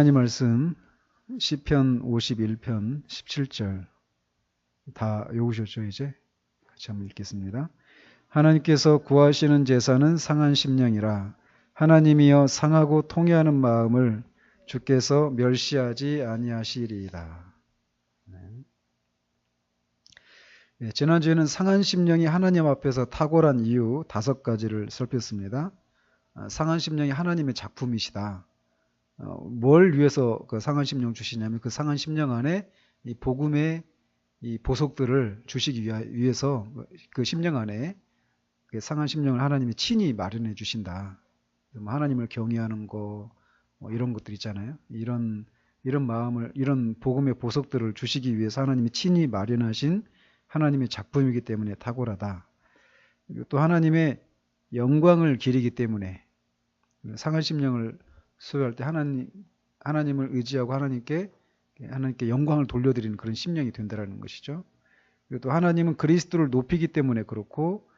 하나님 말씀 시편 51편 17절 다 외우셨죠? 이제 같이 한번 읽겠습니다. 하나님께서 구하시는 제사는 상한 심령이라. 하나님이여 상하고 통회하는 마음을 주께서 멸시하지 아니하시리이다. 네, 지난주에는 상한 심령이 하나님 앞에서 탁월한 이유 5가지를 살폈습니다. 상한 심령이 하나님의 작품이시다. 뭘 위해서 그 상한 심령 주시냐면 그 상한 심령 안에 이 복음의 이 보석들을 주시기 위해서 그 심령 안에 그 상한 심령을 하나님이 친히 마련해 주신다. 하나님을 경외하는 거 이런 것들 있잖아요. 이런 마음을, 이런 복음의 보석들을 주시기 위해서 하나님이 친히 마련하신 하나님의 작품이기 때문에 탁월하다. 그리고 또 하나님의 영광을 기리기 때문에 상한 심령을 소유할 때 하나님을 의지하고 하나님께 영광을 돌려드리는 그런 심령이 된다는 것이죠. 그리고 또 하나님은 그리스도를 높이기 때문에 그렇고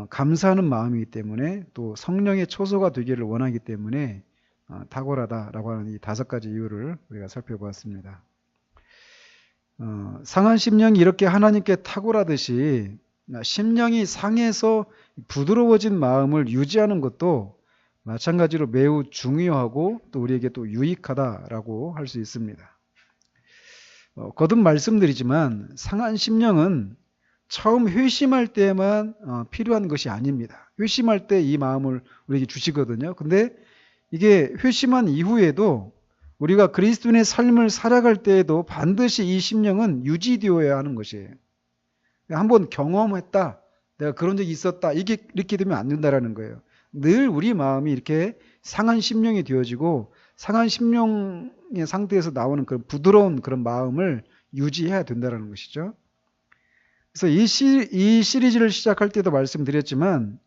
감사하는 마음이기 때문에 또 성령의 초소가 되기를 원하기 때문에 탁월하다라고 하는 이 5가지 이유를 우리가 살펴보았습니다. 상한 심령이 이렇게 하나님께 탁월하듯이 심령이 상해서 부드러워진 마음을 유지하는 것도 마찬가지로 매우 중요하고 또 우리에게 또 유익하다라고 할 수 있습니다. 거듭 말씀드리지만 상한 심령은 처음 회심할 때만 필요한 것이 아닙니다. 회심할 때 이 마음을 우리에게 주시거든요. 근데 이게 회심한 이후에도 우리가 그리스도인의 삶을 살아갈 때에도 반드시 이 심령은 유지되어야 하는 것이에요. 한번 경험했다. 내가 그런 적이 있었다. 이렇게 되면 안 된다라는 거예요. 늘 우리 마음이 이렇게 상한 심령이 되어지고 상한 심령의 상태에서 나오는 그런 부드러운 그런 마음을 유지해야 된다는 것이죠. 그래서 이 시리즈를 시작할 때도 말씀드렸지만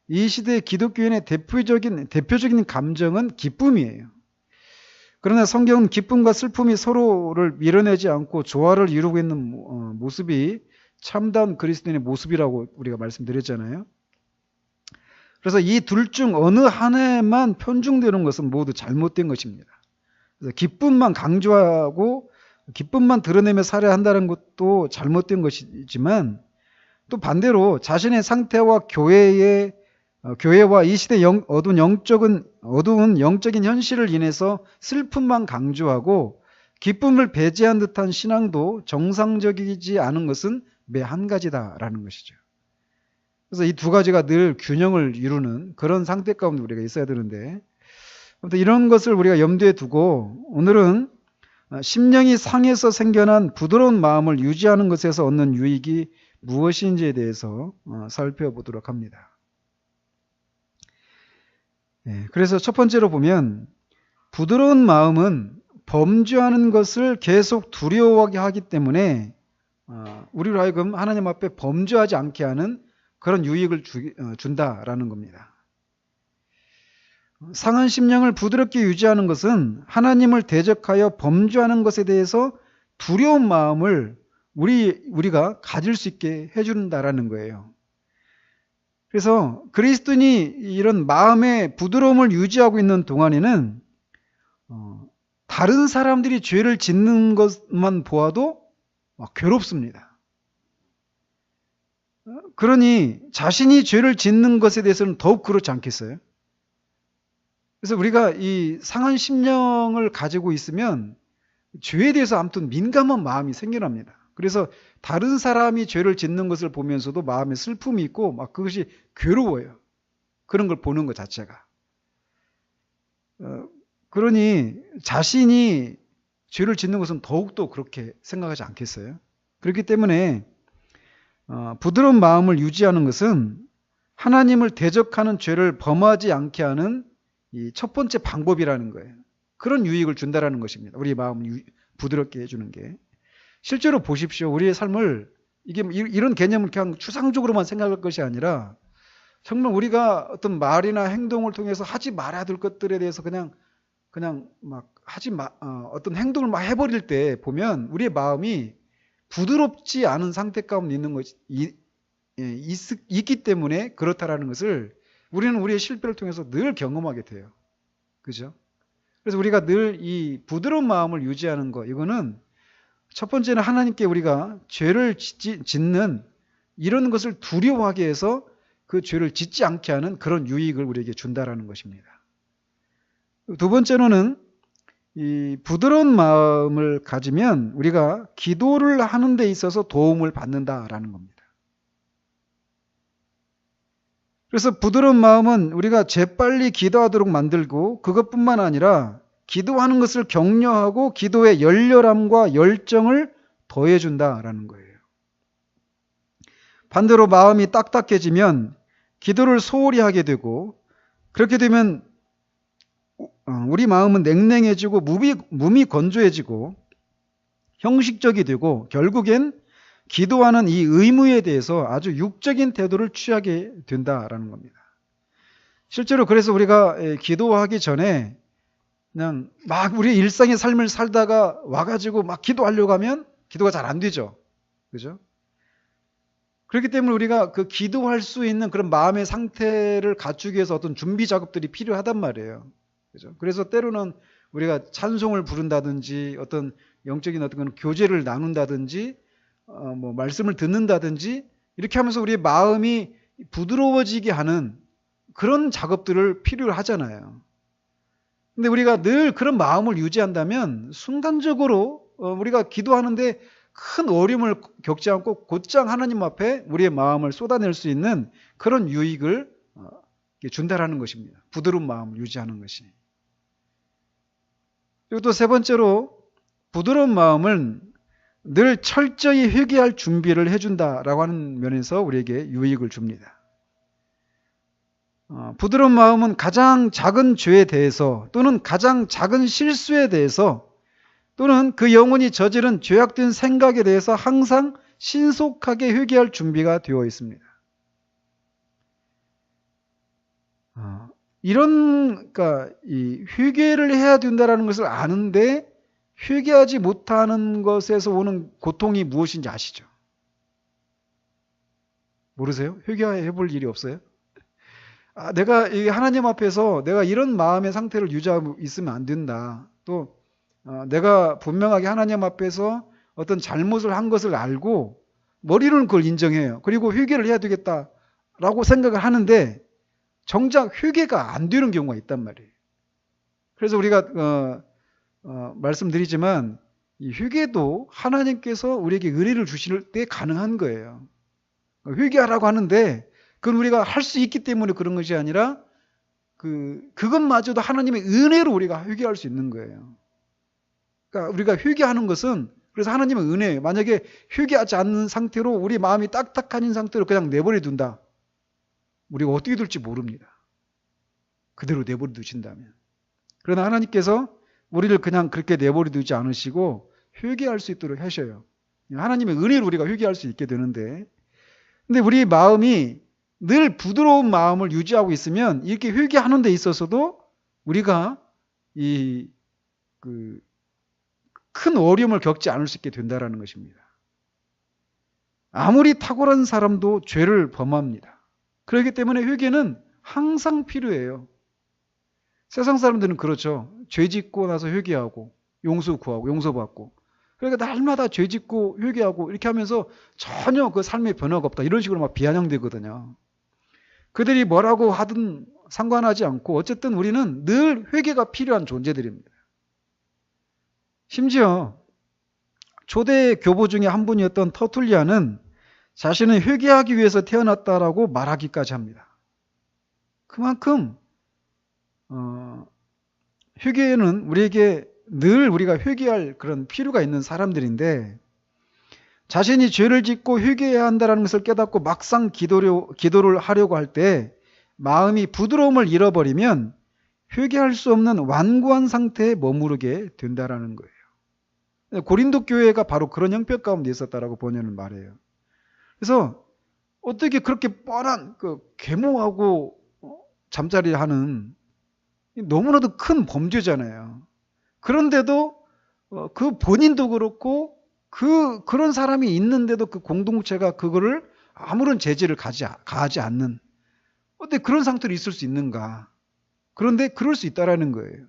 이 시대의 기독교인의 대표적인 감정은 기쁨이에요. 그러나 성경은 기쁨과 슬픔이 서로를 밀어내지 않고 조화를 이루고 있는 모습이 참다운 그리스도인의 모습이라고 우리가 말씀드렸잖아요. 그래서 이 둘 중 어느 하나에만 편중되는 것은 모두 잘못된 것입니다. 그래서 기쁨만 강조하고 기쁨만 드러내며 살아야 한다는 것도 잘못된 것이지만 또 반대로 자신의 상태와 교회와 이 시대의 어두운 영적인 현실을 인해서 슬픔만 강조하고 기쁨을 배제한 듯한 신앙도 정상적이지 않은 것은 매 한 가지다라는 것이죠. 그래서 이 2가지가 늘 균형을 이루는 그런 상태 가운데 우리가 있어야 되는데 아무튼 이런 것을 우리가 염두에 두고 오늘은 심령이 상해서 생겨난 부드러운 마음을 유지하는 것에서 얻는 유익이 무엇인지에 대해서 살펴보도록 합니다. 그래서 첫 번째로 보면 부드러운 마음은 범죄하는 것을 계속 두려워하게 하기 때문에 우리로 하여금 하나님 앞에 범죄하지 않게 하는 그런 유익을 준다라는 겁니다. 상한 심령을 부드럽게 유지하는 것은 하나님을 대적하여 범죄하는 것에 대해서 두려운 마음을 우리가 가질 수 있게 해준다라는 거예요. 그래서 그리스도인이 이런 마음의 부드러움을 유지하고 있는 동안에는 다른 사람들이 죄를 짓는 것만 보아도 괴롭습니다. 그러니 자신이 죄를 짓는 것에 대해서는 더욱 그렇지 않겠어요? 그래서 우리가 이 상한 심령을 가지고 있으면 죄에 대해서 아무튼 민감한 마음이 생겨납니다. 그래서 다른 사람이 죄를 짓는 것을 보면서도 마음에 슬픔이 있고 막 그것이 괴로워요. 그런 걸 보는 것 자체가. 그러니 자신이 죄를 짓는 것은 더욱더 그렇게 생각하지 않겠어요? 그렇기 때문에 부드러운 마음을 유지하는 것은 하나님을 대적하는 죄를 범하지 않게 하는 이 첫 번째 방법이라는 거예요. 그런 유익을 준다라는 것입니다. 우리 마음을 부드럽게 해주는 게. 실제로 보십시오. 우리의 삶을 이런 개념을 그냥 추상적으로만 생각할 것이 아니라 정말 우리가 어떤 말이나 행동을 통해서 하지 말아야 될 것들에 대해서 그냥 막 어떤 행동을 막 해버릴 때 보면 우리의 마음이 부드럽지 않은 상태 가운데 있는 것이 있기 때문에 그렇다라는 것을 우리는 우리의 실패를 통해서 늘 경험하게 돼요. 그죠? 그래서 우리가 늘 이 부드러운 마음을 유지하는 거, 이거는 첫 번째는 하나님께 우리가 죄를 짓는 이런 것을 두려워하게 해서 그 죄를 짓지 않게 하는 그런 유익을 우리에게 준다라는 것입니다. 두 번째로는 이 부드러운 마음을 가지면 우리가 기도를 하는 데 있어서 도움을 받는다라는 겁니다. 그래서 부드러운 마음은 우리가 재빨리 기도하도록 만들고 그것뿐만 아니라 기도하는 것을 격려하고 기도의 열렬함과 열정을 더해준다라는 거예요. 반대로 마음이 딱딱해지면 기도를 소홀히 하게 되고 그렇게 되면 우리 마음은 냉랭해지고 몸이 건조해지고 형식적이 되고 결국엔 기도하는 이 의무에 대해서 아주 육적인 태도를 취하게 된다라는 겁니다. 실제로 그래서 우리가 기도하기 전에 그냥 막 우리 일상의 삶을 살다가 와가지고 막 기도하려고 하면 기도가 잘 안 되죠. 그죠? 그렇기 때문에 우리가 그 기도할 수 있는 그런 마음의 상태를 갖추기 위해서 어떤 준비 작업들이 필요하단 말이에요. 그죠? 그래서 때로는 우리가 찬송을 부른다든지 어떤 영적인 어떤 그런 교제를 나눈다든지 뭐 말씀을 듣는다든지 이렇게 하면서 우리의 마음이 부드러워지게 하는 그런 작업들을 필요로 하잖아요. 근데 우리가 늘 그런 마음을 유지한다면 순간적으로 우리가 기도하는데 큰 어려움을 겪지 않고 곧장 하나님 앞에 우리의 마음을 쏟아낼 수 있는 그런 유익을 준다라는 것입니다. 부드러운 마음을 유지하는 것이. 그리고 또 세 번째로 부드러운 마음은 늘 철저히 회개할 준비를 해준다라고 하는 면에서 우리에게 유익을 줍니다. 부드러운 마음은 가장 작은 죄에 대해서 또는 가장 작은 실수에 대해서 또는 그 영혼이 저지른 죄악된 생각에 대해서 항상 신속하게 회개할 준비가 되어 있습니다. 그러니까 이 회개를 해야 된다는 것을 아는데 회개하지 못하는 것에서 오는 고통이 무엇인지 아시죠? 모르세요? 회개해 볼 일이 없어요? 내가 하나님 앞에서 내가 이런 마음의 상태를 유지하고 있으면 안 된다. 또 내가 분명하게 하나님 앞에서 어떤 잘못을 한 것을 알고 머리로는 그걸 인정해요. 그리고 회개를 해야 되겠다라고 생각을 하는데 정작 회개가 안 되는 경우가 있단 말이에요. 그래서 우리가 말씀드리지만 이 회개도 하나님께서 우리에게 은혜를 주실 때 가능한 거예요. 회개하라고 하는데 그건 우리가 할 수 있기 때문에 그런 것이 아니라 그것마저도 하나님의 은혜로 우리가 회개할 수 있는 거예요. 그러니까 우리가 회개하는 것은 그래서 하나님의 은혜예요. 만약에 회개하지 않는 상태로 우리 마음이 딱딱한 상태로 그냥 내버려 둔다. 우리가 어떻게 될지 모릅니다. 그대로 내버려 두신다면. 그러나 하나님께서 우리를 그냥 그렇게 내버려 두지 않으시고 회개할 수 있도록 하셔요. 하나님의 은혜로 우리가 회개할 수 있게 되는데 근데 우리 마음이 늘 부드러운 마음을 유지하고 있으면 이렇게 회개하는 데 있어서도 우리가 큰 어려움을 겪지 않을 수 있게 된다는 것입니다. 아무리 탁월한 사람도 죄를 범합니다. 그렇기 때문에 회개는 항상 필요해요. 세상 사람들은 그렇죠. 죄 짓고 나서 회개하고 용서 구하고 용서받고 그러니까 날마다 죄 짓고 회개하고 이렇게 하면서 전혀 그 삶의 변화가 없다. 이런 식으로 막 비아냥되거든요. 그들이 뭐라고 하든 상관하지 않고 어쨌든 우리는 늘 회개가 필요한 존재들입니다. 심지어 초대 교보 중에 한 분이었던 터툴리아는 자신은 회개하기 위해서 태어났다라고 말하기까지 합니다. 그만큼 회개는 우리에게 늘 우리가 회개할 그런 필요가 있는 사람들인데 자신이 죄를 짓고 회개해야 한다는 것을 깨닫고 막상 기도를 하려고 할 때 마음이 부드러움을 잃어버리면 회개할 수 없는 완고한 상태에 머무르게 된다라는 거예요. 고린도 교회가 바로 그런 형편 가운데 있었다라고 번역은 말해요. 그래서 어떻게 그렇게 뻔한 계모하고 잠자리하는 너무나도 큰 범죄잖아요. 그런데도 그 본인도 그렇고 그런 사람이 있는데도 그 공동체가 그거를 아무런 제재를 가하지 않는 어떻게 그런 상태로 있을 수 있는가? 그런데 그럴 수 있다라는 거예요.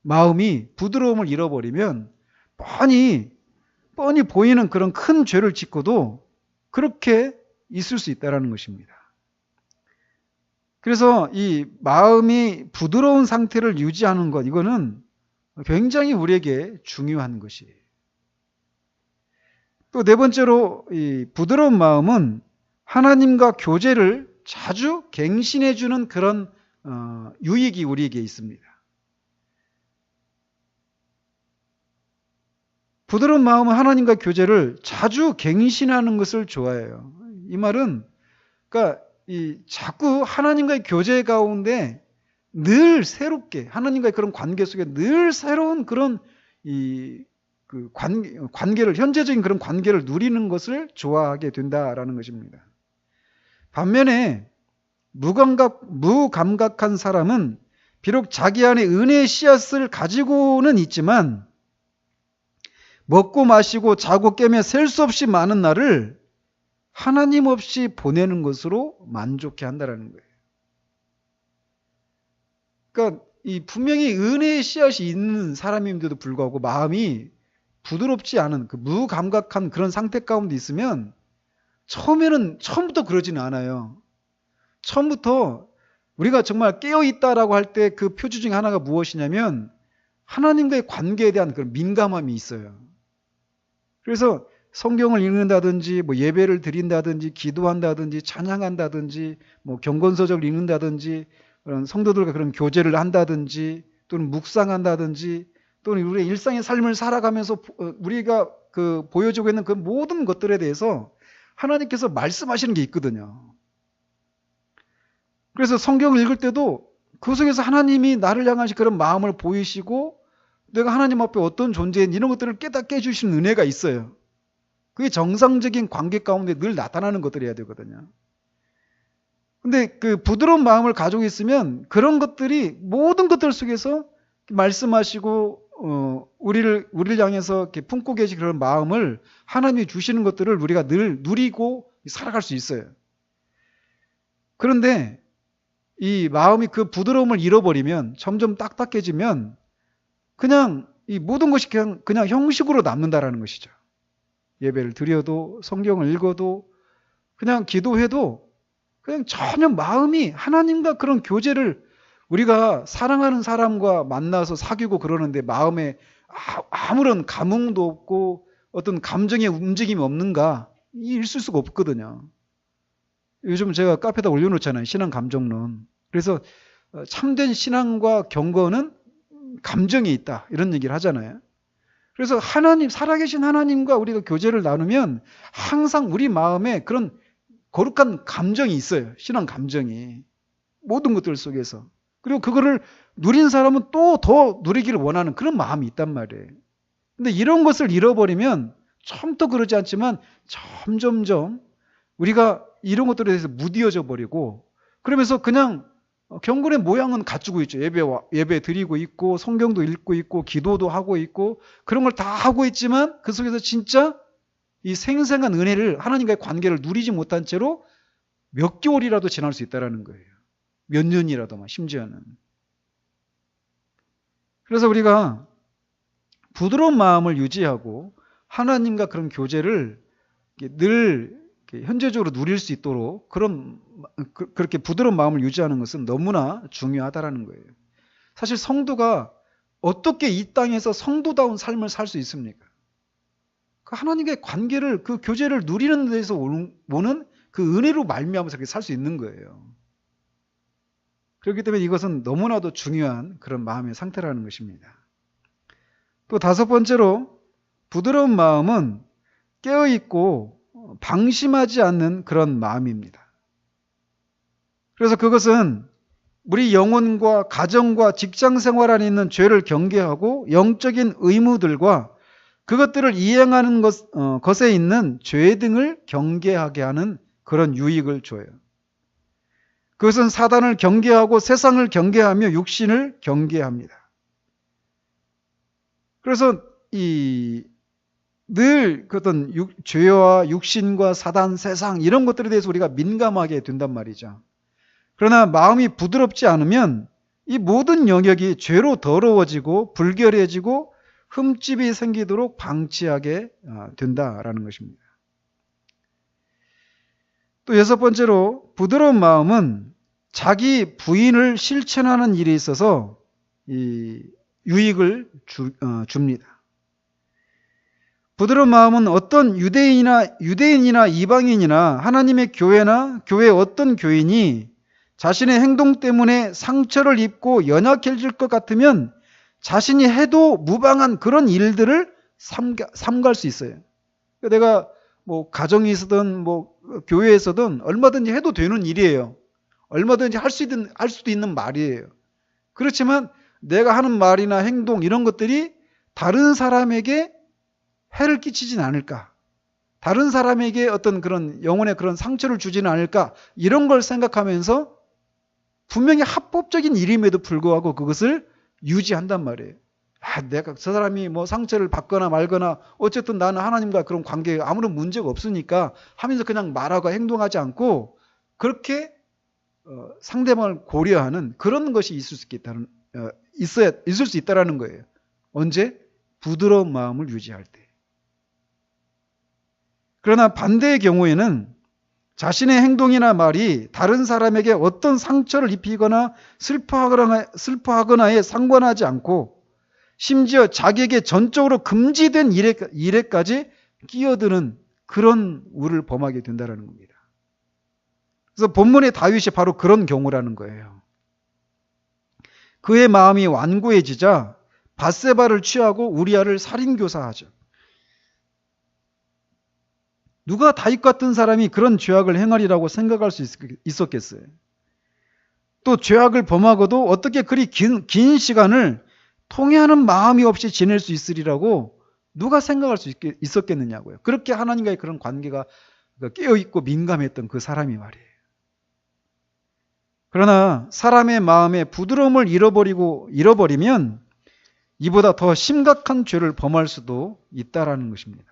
마음이 부드러움을 잃어버리면 뻔히 보이는 그런 큰 죄를 짓고도 그렇게 있을 수 있다는 것입니다. 그래서 이 마음이 부드러운 상태를 유지하는 것, 이거는 굉장히 우리에게 중요한 것이에요. 또 네 번째로 이 부드러운 마음은 하나님과 교제를 자주 갱신해 주는 그런 유익이 우리에게 있습니다. 부드러운 마음은 하나님과 교제를 자주 갱신하는 것을 좋아해요. 이 말은 그러니까 자꾸 하나님과의 교제 가운데 늘 새롭게 하나님과의 그런 관계 속에 늘 새로운 그런 관계를 현재적인 그런 관계를 누리는 것을 좋아하게 된다라는 것입니다. 반면에 무감각한 사람은 비록 자기 안에 은혜의 씨앗을 가지고는 있지만 먹고 마시고 자고 깨며 셀 수 없이 많은 날을 하나님 없이 보내는 것으로 만족해 한다는 거예요. 그러니까 분명히 은혜의 씨앗이 있는 사람임에도 불구하고 마음이 부드럽지 않은 그 무감각한 그런 상태 가운데 있으면 처음부터 그러지는 않아요. 처음부터 우리가 정말 깨어있다라고 할 때 그 표주 중에 하나가 무엇이냐면 하나님과의 관계에 대한 그런 민감함이 있어요. 그래서 성경을 읽는다든지 예배를 드린다든지 기도한다든지 찬양한다든지 경건서적을 읽는다든지 그런 성도들과 그런 교제를 한다든지 또는 묵상한다든지 또는 우리의 일상의 삶을 살아가면서 우리가 보여주고 있는 그 모든 것들에 대해서 하나님께서 말씀하시는 게 있거든요. 그래서 성경을 읽을 때도 그 속에서 하나님이 나를 향하신 그런 마음을 보이시고 내가 하나님 앞에 어떤 존재인 이런 것들을 깨닫게 해주시는 은혜가 있어요. 그게 정상적인 관계 가운데 늘 나타나는 것들이어야 되거든요. 근데 그 부드러운 마음을 가지고 있으면 그런 것들이 모든 것들 속에서 말씀하시고 우리를 향해서 이렇게 품고 계신 그런 마음을 하나님이 주시는 것들을 우리가 늘 누리고 살아갈 수 있어요. 그런데 이 마음이 그 부드러움을 잃어버리면 점점 딱딱해지면 그냥 이 모든 것이 그냥 형식으로 남는다라는 것이죠. 예배를 드려도 성경을 읽어도 그냥 기도해도 그냥 전혀 마음이 하나님과 그런 교제를 우리가 사랑하는 사람과 만나서 사귀고 그러는데 마음에 아무런 감흥도 없고 어떤 감정의 움직임이 없는가? 있을 수가 없거든요. 요즘 제가 카페에다 올려놓잖아요. 신앙 감정론. 그래서 참된 신앙과 경건은 감정이 있다. 이런 얘기를 하잖아요. 그래서 살아계신 하나님과 우리가 교제를 나누면 항상 우리 마음에 그런 거룩한 감정이 있어요. 신앙 감정이. 모든 것들 속에서. 그리고 그거를 누린 사람은 또 더 누리기를 원하는 그런 마음이 있단 말이에요. 근데 이런 것을 잃어버리면 처음부터 그러지 않지만 점점점 우리가 이런 것들에 대해서 무디어져 버리고 그러면서 그냥 경건의 모양은 갖추고 있죠. 예배 드리고 있고 성경도 읽고 있고 기도도 하고 있고 그런 걸 다 하고 있지만 그 속에서 진짜 이 생생한 은혜를 하나님과의 관계를 누리지 못한 채로 몇 개월이라도 지날 수 있다는 거예요. 몇 년이라도 심지어는. 그래서 우리가 부드러운 마음을 유지하고 하나님과 그런 교제를 늘 현재적으로 누릴 수 있도록 그렇게 부드러운 마음을 유지하는 것은 너무나 중요하다는 거예요. 사실 성도가 어떻게 이 땅에서 성도다운 삶을 살 수 있습니까? 그 하나님과의 관계를 그 교제를 누리는 데서 오는 그 은혜로 말미암아서 그렇게 살 수 있는 거예요. 그렇기 때문에 이것은 너무나도 중요한 그런 마음의 상태라는 것입니다. 또 다섯 번째로 부드러운 마음은 깨어있고 방심하지 않는 그런 마음입니다. 그래서 그것은 우리 영혼과 가정과 직장 생활 안에 있는 죄를 경계하고 영적인 의무들과 그것들을 이행하는 것에 있는 죄 등을 경계하게 하는 그런 유익을 줘요. 그것은 사단을 경계하고 세상을 경계하며 육신을 경계합니다. 그래서 늘 어떤 죄와 육신과 사단, 세상 이런 것들에 대해서 우리가 민감하게 된단 말이죠. 그러나 마음이 부드럽지 않으면 이 모든 영역이 죄로 더러워지고 불결해지고 흠집이 생기도록 방치하게 된다라는 것입니다. 또 여섯 번째로 부드러운 마음은 자기 부인을 실천하는 일에 있어서 이 유익을 줍니다. 부드러운 마음은 어떤 유대인이나 이방인이나 하나님의 교회나 교회 어떤 교인이 자신의 행동 때문에 상처를 입고 연약해질 것 같으면 자신이 해도 무방한 그런 일들을 삼갈 수 있어요. 내가 뭐 가정에 있어든 뭐 교회에서든 얼마든지 해도 되는 일이에요. 얼마든지 할 수도 있는 말이에요. 그렇지만 내가 하는 말이나 행동 이런 것들이 다른 사람에게 해를 끼치진 않을까? 다른 사람에게 어떤 그런 영혼의 그런 상처를 주지는 않을까? 이런 걸 생각하면서 분명히 합법적인 일임에도 불구하고 그것을 유지한단 말이에요. 내가 저 사람이 뭐 상처를 받거나 말거나 어쨌든 나는 하나님과 그런 관계에 아무런 문제가 없으니까 하면서 그냥 말하고 행동하지 않고 그렇게 상대방을 고려하는 그런 것이 있을 수 있다라는 거예요. 언제? 부드러운 마음을 유지할 때. 그러나 반대의 경우에는 자신의 행동이나 말이 다른 사람에게 어떤 상처를 입히거나 슬퍼하거나에 상관하지 않고 심지어 자기에게 전적으로 금지된 일에까지 끼어드는 그런 우를 범하게 된다는 겁니다. 그래서 본문의 다윗이 바로 그런 경우라는 거예요. 그의 마음이 완고해지자 밧세바를 취하고 우리아를 살인교사하죠. 누가 다윗 같은 사람이 그런 죄악을 행하리라고 생각할 수 있었겠어요? 또 죄악을 범하고도 어떻게 그리 긴 시간을 통회하는 마음이 없이 지낼 수 있으리라고 누가 생각할 수 있었겠느냐고요. 그렇게 하나님과의 그런 관계가 깨어있고 민감했던 그 사람이 말이에요. 그러나 사람의 마음에 부드러움을 잃어버리면 이보다 더 심각한 죄를 범할 수도 있다라는 것입니다.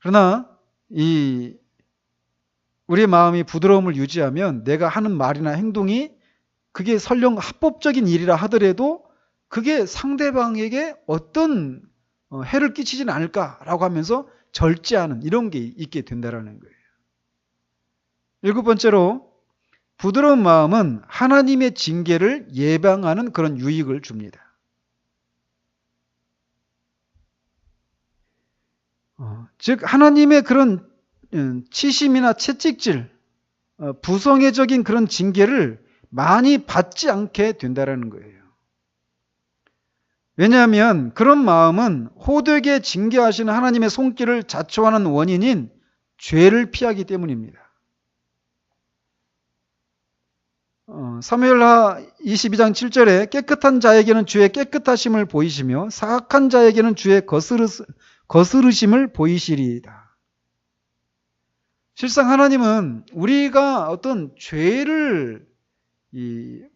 그러나 우리의 마음이 부드러움을 유지하면 내가 하는 말이나 행동이 그게 설령 합법적인 일이라 하더라도 그게 상대방에게 어떤 해를 끼치지는 않을까라고 하면서 절제하는 이런 게 있게 된다라는 거예요. 일곱 번째로 부드러운 마음은 하나님의 징계를 예방하는 그런 유익을 줍니다. 즉 하나님의 그런 치심이나 채찍질, 부성애적인 그런 징계를 많이 받지 않게 된다라는 거예요. 왜냐하면 그런 마음은 호되게 징계하시는 하나님의 손길을 자초하는 원인인 죄를 피하기 때문입니다. 사무엘하 22장 7절에 깨끗한 자에게는 주의 깨끗하심을 보이시며 사악한 자에게는 주의 거스르심을 보이시리이다. 실상 하나님은 우리가 어떤 죄를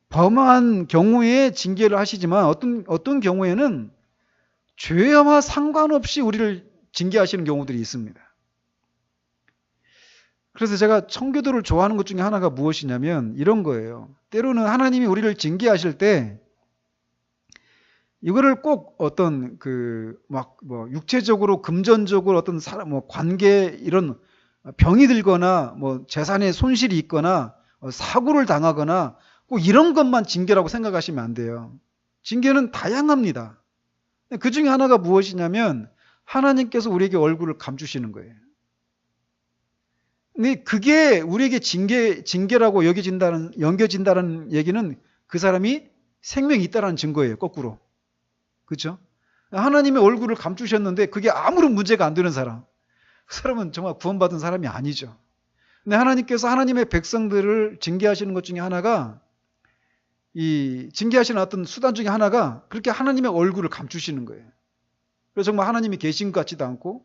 범한 경우에 징계를 하시지만 어떤 경우에는 죄와 상관없이 우리를 징계하시는 경우들이 있습니다. 그래서 제가 청교도를 좋아하는 것 중에 하나가 무엇이냐면 이런 거예요. 때로는 하나님이 우리를 징계하실 때 이거를 꼭 어떤 육체적으로 금전적으로 어떤 사람 관계 이런 병이 들거나 재산에 손실이 있거나 사고를 당하거나 꼭 이런 것만 징계라고 생각하시면 안 돼요. 징계는 다양합니다. 그 중에 하나가 무엇이냐면 하나님께서 우리에게 얼굴을 감추시는 거예요. 근데 그게 우리에게 징계라고 여겨진다는 얘기는 그 사람이 생명이 있다는 증거예요. 거꾸로. 그렇죠? 하나님의 얼굴을 감추셨는데 그게 아무런 문제가 안 되는 사람. 그 사람은 정말 구원받은 사람이 아니죠. 근데 하나님께서 하나님의 백성들을 징계하시는 것 중에 하나가 징계하시는 어떤 수단 중에 하나가 그렇게 하나님의 얼굴을 감추시는 거예요. 그래서 정말 하나님이 계신 것 같지도 않고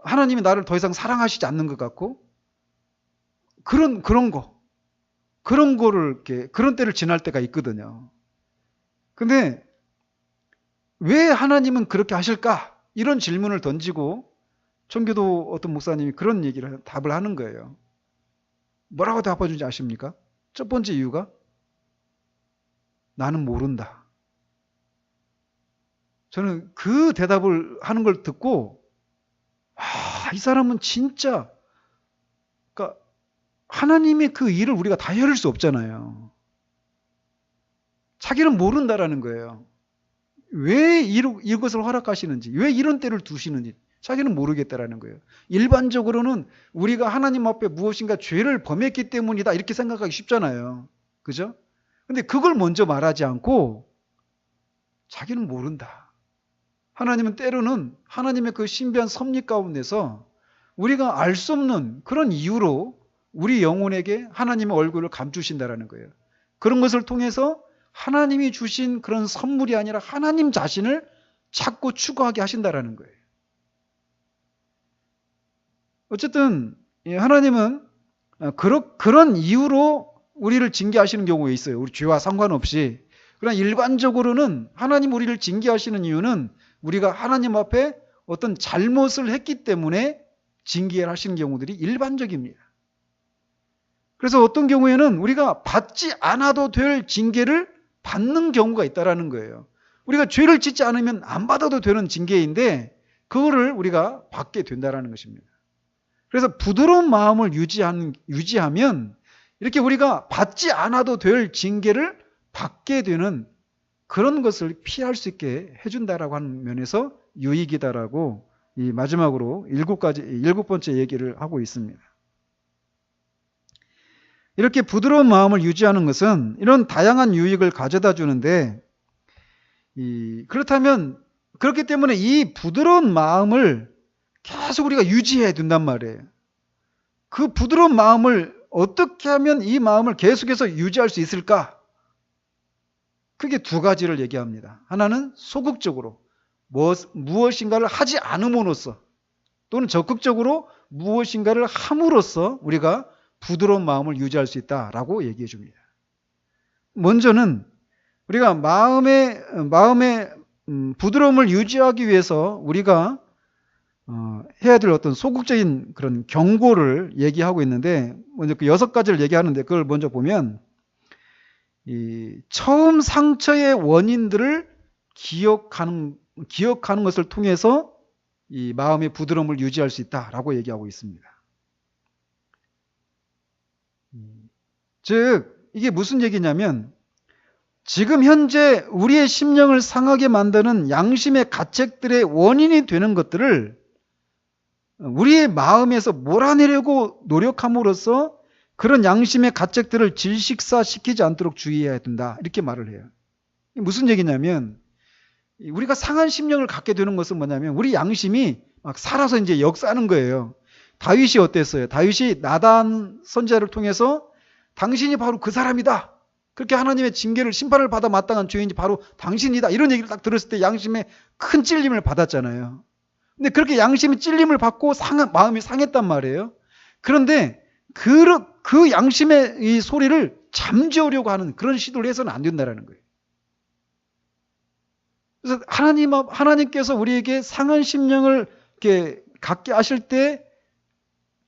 하나님이 나를 더 이상 사랑하시지 않는 것 같고 그런 거를 이렇게 그런 때를 지날 때가 있거든요. 근데 왜 하나님은 그렇게 하실까? 이런 질문을 던지고 청교도 어떤 목사님이 그런 답을 하는 거예요. 뭐라고 답해준지 아십니까? 첫 번째 이유가 나는 모른다. 저는 그 대답을 하는 걸 듣고 이 사람은 진짜 그러니까 하나님의 그 일을 우리가 다 헤아릴 수 없잖아요. 자기는 모른다라는 거예요. 왜 이것을 허락하시는지, 왜 이런 때를 두시는지 자기는 모르겠다라는 거예요. 일반적으로는 우리가 하나님 앞에 무엇인가 죄를 범했기 때문이다 이렇게 생각하기 쉽잖아요. 그죠? 근데 그걸 먼저 말하지 않고 자기는 모른다. 하나님은 때로는 하나님의 그 신비한 섭리 가운데서 우리가 알 수 없는 그런 이유로 우리 영혼에게 하나님의 얼굴을 감추신다라는 거예요. 그런 것을 통해서 하나님이 주신 그런 선물이 아니라 하나님 자신을 찾고 추구하게 하신다라는 거예요. 어쨌든 하나님은 그런 이유로 우리를 징계하시는 경우가 있어요. 우리 죄와 상관없이. 그러나 일반적으로는 하나님 우리를 징계하시는 이유는 우리가 하나님 앞에 어떤 잘못을 했기 때문에 징계를 하시는 경우들이 일반적입니다. 그래서 어떤 경우에는 우리가 받지 않아도 될 징계를 받는 경우가 있다라는 거예요. 우리가 죄를 짓지 않으면 안 받아도 되는 징계인데 그거를 우리가 받게 된다라는 것입니다. 그래서 부드러운 마음을 유지하면 이렇게 우리가 받지 않아도 될 징계를 받게 되는 그런 것을 피할 수 있게 해준다라고 하는 면에서 유익이다라고 이 마지막으로 일곱 번째 얘기를 하고 있습니다. 이렇게 부드러운 마음을 유지하는 것은 이런 다양한 유익을 가져다 주는데 그렇다면 그렇기 때문에 이 부드러운 마음을 계속 우리가 유지해야 된단 말이에요. 그 부드러운 마음을 어떻게 하면 이 마음을 계속해서 유지할 수 있을까? 크게 두 가지를 얘기합니다. 하나는 소극적으로 무엇인가를 하지 않음으로써 또는 적극적으로 무엇인가를 함으로써 우리가 부드러운 마음을 유지할 수 있다라고 얘기해 줍니다. 먼저는 우리가 마음의 부드러움을 유지하기 위해서 우리가 해야 될 어떤 소극적인 그런 경고를 얘기하고 있는데 먼저 그 6가지를 얘기하는데 그걸 먼저 보면 처음 상처의 원인들을 기억하는 것을 통해서 이 마음의 부드러움을 유지할 수 있다라고 얘기하고 있습니다. 즉 이게 무슨 얘기냐면 지금 현재 우리의 심령을 상하게 만드는 양심의 가책들의 원인이 되는 것들을 우리의 마음에서 몰아내려고 노력함으로써 그런 양심의 가책들을 질식사시키지 않도록 주의해야 된다. 이렇게 말을 해요. 무슨 얘기냐면 우리가 상한 심령을 갖게 되는 것은 뭐냐면 우리 양심이 막 살아서 이제 역사하는 거예요. 다윗이 어땠어요? 다윗이 나단 선지자를 통해서 당신이 바로 그 사람이다. 그렇게 하나님의 징계를 심판을 받아 마땅한 죄인이 바로 당신이다. 이런 얘기를 딱 들었을 때 양심에 큰 찔림을 받았잖아요. 근데 그렇게 양심이 찔림을 받고 마음이 상했단 말이에요. 그런데 그 양심의 이 소리를 잠재우려고 하는 그런 시도를 해서는 안 된다는 거예요. 그래서 하나님께서 우리에게 상한 심령을 이렇게 갖게 하실 때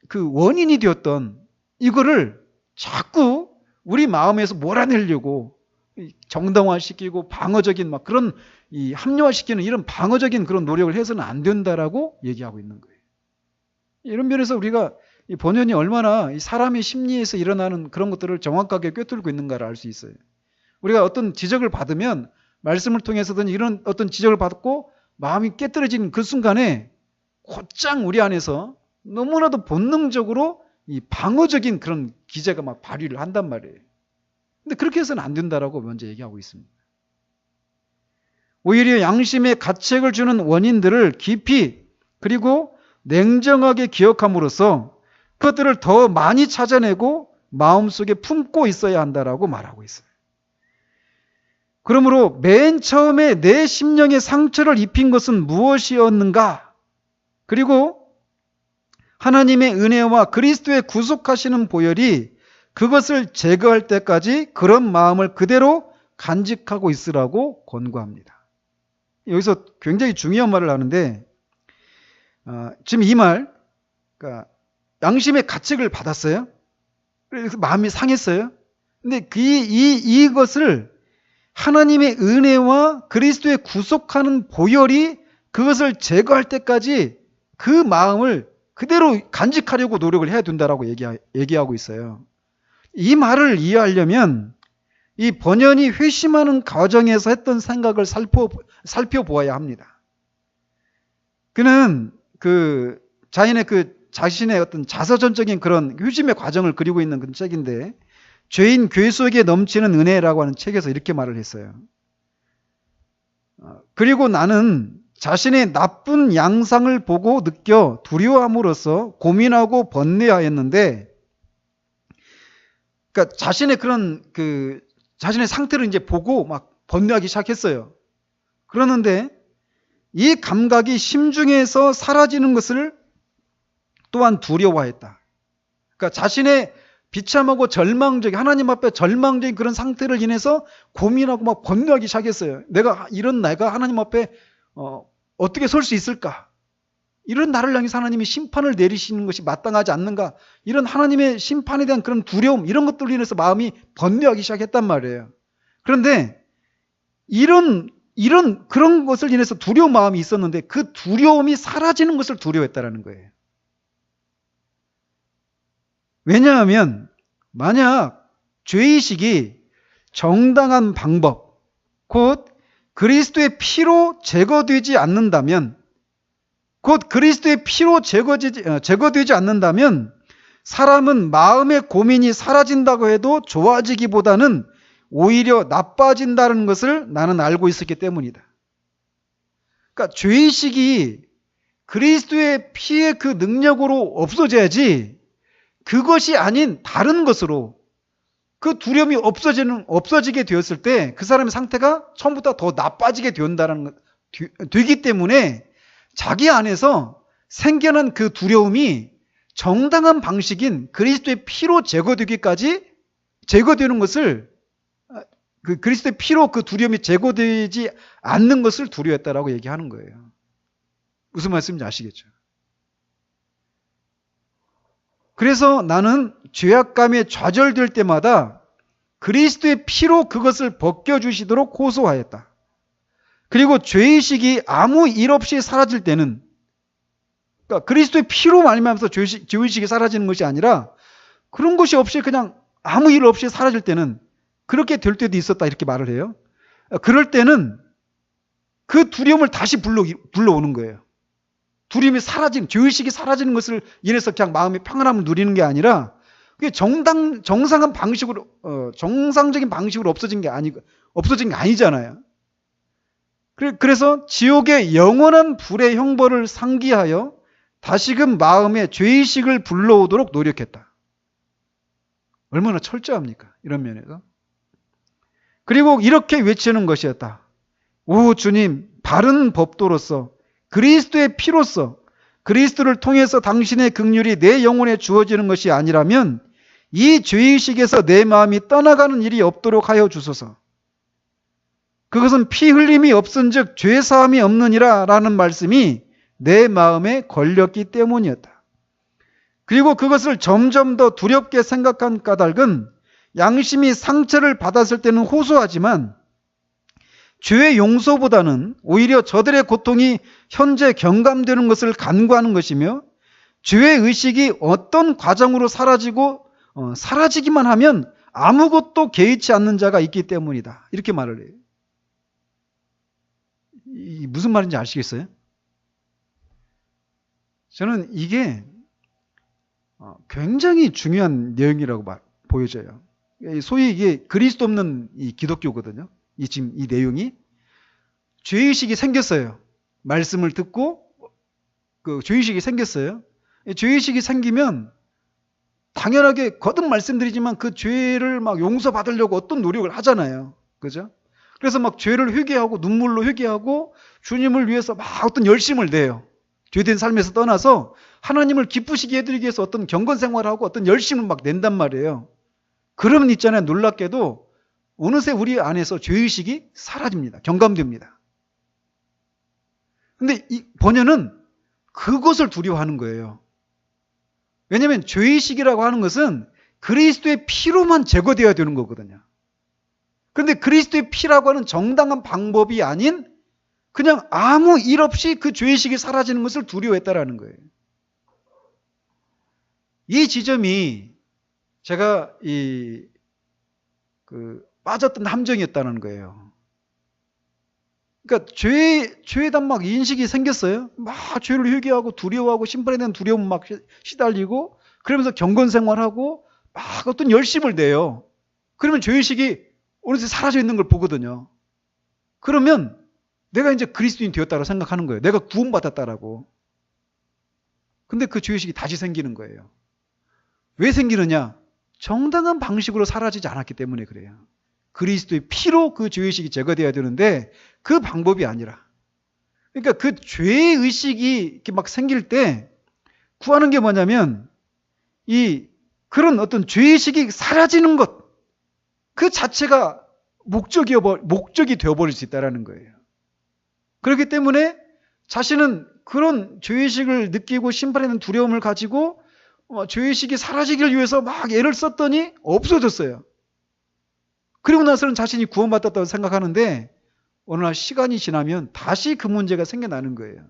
그 원인이 되었던 이거를 자꾸 우리 마음에서 몰아내려고 정당화시키고 방어적인 막 그런 합리화시키는 이런 방어적인 그런 노력을 해서는 안 된다라고 얘기하고 있는 거예요. 이런 면에서 우리가 이 본연이 얼마나 이 사람의 심리에서 일어나는 그런 것들을 정확하게 꿰뚫고 있는가를 알 수 있어요. 우리가 어떤 지적을 받으면 말씀을 통해서든 이런 어떤 지적을 받고 마음이 깨뜨려진 그 순간에 곧장 우리 안에서 너무나도 본능적으로 이 방어적인 그런 기제가 막 발휘를 한단 말이에요. 근데 그렇게 해서는 안 된다라고 먼저 얘기하고 있습니다. 오히려 양심에 가책을 주는 원인들을 깊이 그리고 냉정하게 기억함으로써 그것들을 더 많이 찾아내고 마음속에 품고 있어야 한다라고 말하고 있어요. 그러므로 맨 처음에 내 심령에 상처를 입힌 것은 무엇이었는가? 그리고 하나님의 은혜와 그리스도의 구속하시는 보혈이 그것을 제거할 때까지 그런 마음을 그대로 간직하고 있으라고 권고합니다. 여기서 굉장히 중요한 말을 하는데 지금 이 말, 그러니까 양심의 가책을 받았어요. 그래서 마음이 상했어요. 근데 이것을 하나님의 은혜와 그리스도의 구속하는 보혈이 그것을 제거할 때까지 그 마음을 그대로 간직하려고 노력을 해야 된다라고 얘기하고 있어요. 이 말을 이해하려면 이 번연이 회심하는 과정에서 했던 생각을 살펴보아야 합니다. 그는 자신의 어떤 자서전적인 그런 회심의 과정을 그리고 있는 그런 책인데, 죄인 괴 속에 넘치는 은혜라고 하는 책에서 이렇게 말을 했어요. 그리고 나는 자신의 나쁜 양상을 보고 느껴 두려워함으로써 고민하고 번뇌하였는데, 그러니까 자신의 상태를 이제 보고 막 번뇌하기 시작했어요. 그러는데 이 감각이 심중에서 사라지는 것을 또한 두려워했다. 그러니까 자신의 비참하고 하나님 앞에 절망적인 그런 상태를 인해서 고민하고 막 번뇌하기 시작했어요. 내가 하나님 앞에 어떻게 설 수 있을까? 이런 나를 향해서 하나님이 심판을 내리시는 것이 마땅하지 않는가? 이런 하나님의 심판에 대한 그런 두려움, 이런 것들로 인해서 마음이 번뇌하기 시작했단 말이에요. 그런데 그런 것을 인해서 두려운 마음이 있었는데 그 두려움이 사라지는 것을 두려워했다라는 거예요. 왜냐하면 만약 죄의식이 정당한 방법, 곧 그리스도의 피로 제거되지 않는다면 사람은 마음의 고민이 사라진다고 해도 좋아지기보다는 오히려 나빠진다는 것을 나는 알고 있었기 때문이다. 그러니까 죄의식이 그리스도의 피의 그 능력으로 없어져야지, 그것이 아닌 다른 것으로 그 두려움이 없어지게 되었을 때 그 사람의 상태가 처음부터 더 나빠지게 되기 때문에 자기 안에서 생겨난 그 두려움이 정당한 방식인 그리스도의 피로 제거되는 것을, 그리스도의 피로 그 두려움이 제거되지 않는 것을 두려워했다라고 얘기하는 거예요. 무슨 말씀인지 아시겠죠? 그래서 나는 죄악감에 좌절될 때마다 그리스도의 피로 그것을 벗겨주시도록 호소하였다. 그리고 죄의식이 아무 일 없이 사라질 때는, 그러니까 그리스도의 피로 말미암아서 죄의식이 사라지는 것이 아니라 그런 것이 없이 그냥 아무 일 없이 사라질 때는, 그렇게 될 때도 있었다 이렇게 말을 해요. 그럴 때는 그 두려움을 다시 불러오는 거예요. 죄의식이 사라지는 것을 인해서 그냥 마음의 평안함을 누리는 게 아니라 그게 정상적인 방식으로 없어진 게 아니잖아요. 그래서 지옥의 영원한 불의 형벌을 상기하여 다시금 마음에 죄의식을 불러오도록 노력했다. 얼마나 철저합니까? 이런 면에서. 그리고 이렇게 외치는 것이었다. 오 주님, 바른 법도로서 그리스도의 피로서 그리스도를 통해서 당신의 긍휼이 내 영혼에 주어지는 것이 아니라면 이 죄의식에서 내 마음이 떠나가는 일이 없도록 하여 주소서. 그것은 피 흘림이 없은즉 죄 사함이 없느니라 라는 말씀이 내 마음에 걸렸기 때문이었다. 그리고 그것을 점점 더 두렵게 생각한 까닭은 양심이 상처를 받았을 때는 호소하지만 죄의 용서보다는 오히려 저들의 고통이 현재 경감되는 것을 간구하는 것이며, 죄의 의식이 어떤 과정으로 사라지기만 하면 아무것도 개의치 않는 자가 있기 때문이다. 이렇게 말을 해요. 무슨 말인지 아시겠어요? 저는 이게 굉장히 중요한 내용이라고 보여져요. 소위 이게 그리스도 없는 이 기독교거든요. 지금 이 내용이 죄의식이 생겼어요. 말씀을 듣고 그 죄의식이 생겼어요. 죄의식이 생기면 당연하게 거듭 말씀드리지만 그 죄를 막 용서받으려고 어떤 노력을 하잖아요. 그죠? 그래서 막 죄를 회개하고 눈물로 회개하고 주님을 위해서 막 어떤 열심을 내요. 죄된 삶에서 떠나서 하나님을 기쁘시게 해드리기 위해서 어떤 경건 생활을 하고 어떤 열심을 막 낸단 말이에요. 그러면 있잖아요. 놀랍게도 어느새 우리 안에서 죄의식이 사라집니다. 경감됩니다. 근데 이 번연은 그것을 두려워하는 거예요. 왜냐하면 죄의식이라고 하는 것은 그리스도의 피로만 제거되어야 되는 거거든요. 그런데 그리스도의 피라고 하는 정당한 방법이 아닌 그냥 아무 일 없이 그 죄의식이 사라지는 것을 두려워했다라는 거예요. 이 지점이 제가 빠졌던 함정이었다는 거예요. 그러니까 죄에 대한 막 인식이 생겼어요. 막 죄를 회개하고 두려워하고 심판에 대한 두려움 막 시달리고 그러면서 경건 생활하고 막 어떤 열심을 내요. 그러면 죄의식이 어느새 사라져 있는 걸 보거든요. 그러면 내가 이제 그리스도인 되었다고 생각하는 거예요. 내가 구원받았다라고. 근데 그 죄의식이 다시 생기는 거예요. 왜 생기느냐? 정당한 방식으로 사라지지 않았기 때문에 그래요. 그리스도의 피로 그 죄의식이 제거되어야 되는데 그 방법이 아니라. 그러니까 그 죄의식이 이렇게 막 생길 때 구하는 게 뭐냐면 그런 어떤 죄의식이 사라지는 것, 그 자체가 목적이 되어버릴 수 있다는 거예요. 그렇기 때문에 자신은 그런 죄의식을 느끼고 심판에 대한 두려움을 가지고 죄의식이 사라지길 위해서 막 애를 썼더니 없어졌어요. 그리고 나서는 자신이 구원받았다고 생각하는데 어느 날 시간이 지나면 다시 그 문제가 생겨나는 거예요.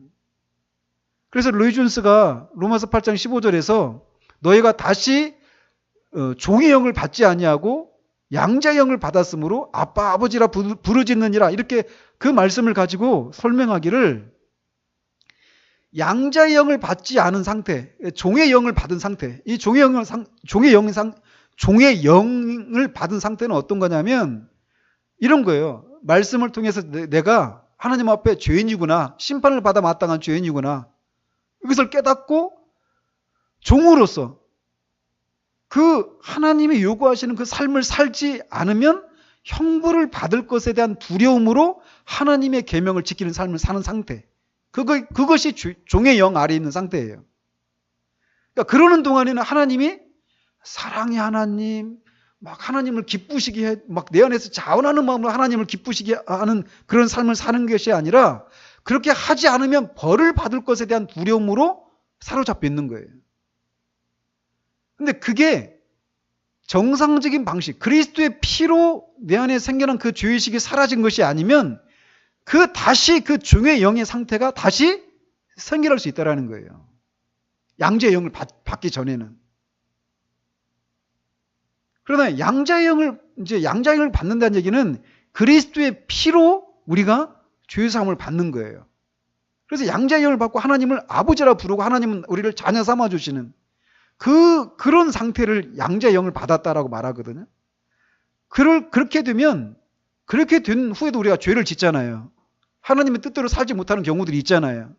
그래서 로이 존스가 로마서 8장 15절에서 너희가 다시 종의 영을 받지 아니하고 양자의 영을 받았으므로 아빠 아버지라 부르짖느니라 이렇게 그 말씀을 가지고 설명하기를 양자의 영을 받지 않은 상태, 종의 영을 받은 상태, 이 종의 영을 받은 상태는 어떤 거냐면 이런 거예요. 말씀을 통해서 내가 하나님 앞에 죄인이구나, 심판을 받아 마땅한 죄인이구나, 이것을 깨닫고 종으로서 그 하나님이 요구하시는 그 삶을 살지 않으면 형벌을 받을 것에 대한 두려움으로 하나님의 계명을 지키는 삶을 사는 상태. 그것이 종의 영 아래에 있는 상태예요. 그러니까 그러는 동안에는 하나님이 사랑의 하나님, 막 하나님을 기쁘시게 해, 막 내 안에서 자원하는 마음으로 하나님을 기쁘시게 하는 그런 삶을 사는 것이 아니라 그렇게 하지 않으면 벌을 받을 것에 대한 두려움으로 사로잡혀 있는 거예요. 근데 그게 정상적인 방식, 그리스도의 피로 내 안에 생겨난 그 죄의식이 사라진 것이 아니면 다시 그 종의 영의 상태가 다시 생겨날 수 있다는 거예요. 양자의 영을 받기 전에는. 그러나 양자의 영을 받는다는 얘기는 그리스도의 피로 우리가 죄 사함을 받는 거예요. 그래서 양자의 영을 받고 하나님을 아버지라 부르고 하나님은 우리를 자녀 삼아 주시는 그런 상태를 양자의 영을 받았다라고 말하거든요. 그렇게 된 후에도 우리가 죄를 짓잖아요. 하나님의 뜻대로 살지 못하는 경우들이 있잖아요.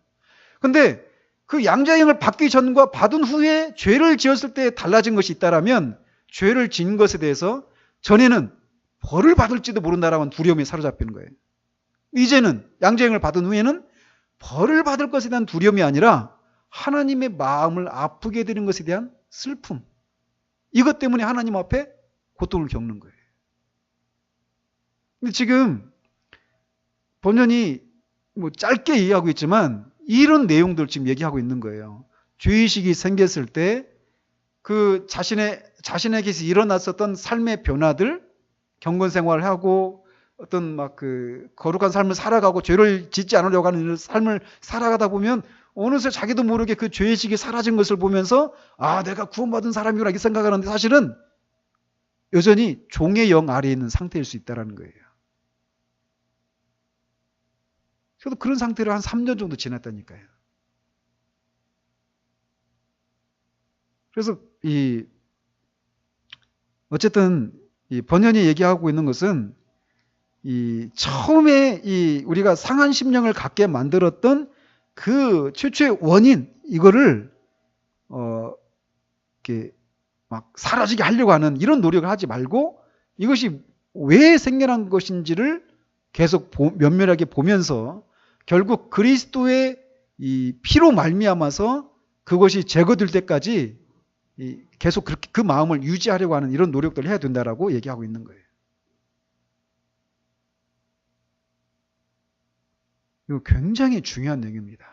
근데 그 양자의 영을 받기 전과 받은 후에 죄를 지었을 때 달라진 것이 있다라면 죄를 지은 것에 대해서 전에는 벌을 받을지도 모른다라는 두려움에 사로잡히는 거예요. 이제는 양자의 영을 받은 후에는 벌을 받을 것에 대한 두려움이 아니라 하나님의 마음을 아프게 되는 것에 대한 슬픔. 이것 때문에 하나님 앞에 고통을 겪는 거예요. 근데 지금 본연이 짧게 이해하고 있지만 이런 내용들 지금 얘기하고 있는 거예요. 죄의식이 생겼을 때 그 자신에게서 일어났었던 삶의 변화들, 경건 생활을 하고 어떤 거룩한 삶을 살아가고 죄를 짓지 않으려고 하는 삶을 살아가다 보면 어느새 자기도 모르게 그 죄의식이 사라진 것을 보면서 내가 구원받은 사람이구나 이렇게 생각하는데 사실은 여전히 종의 영 아래에 있는 상태일 수 있다는 거예요. 저도 그런 상태로 한 3년 정도 지났다니까요. 그래서 어쨌든 번연이 얘기하고 있는 것은 처음에 우리가 상한 심령을 갖게 만들었던 그 최초의 원인, 이거를 이렇게 막 사라지게 하려고 하는 이런 노력을 하지 말고 이것이 왜 생겨난 것인지를 계속 면밀하게 보면서 결국 그리스도의 이 피로 말미암아서 그것이 제거될 때까지 계속 그렇게 그 마음을 유지하려고 하는 이런 노력들을 해야 된다라고 얘기하고 있는 거예요. 이거 굉장히 중요한 내용입니다.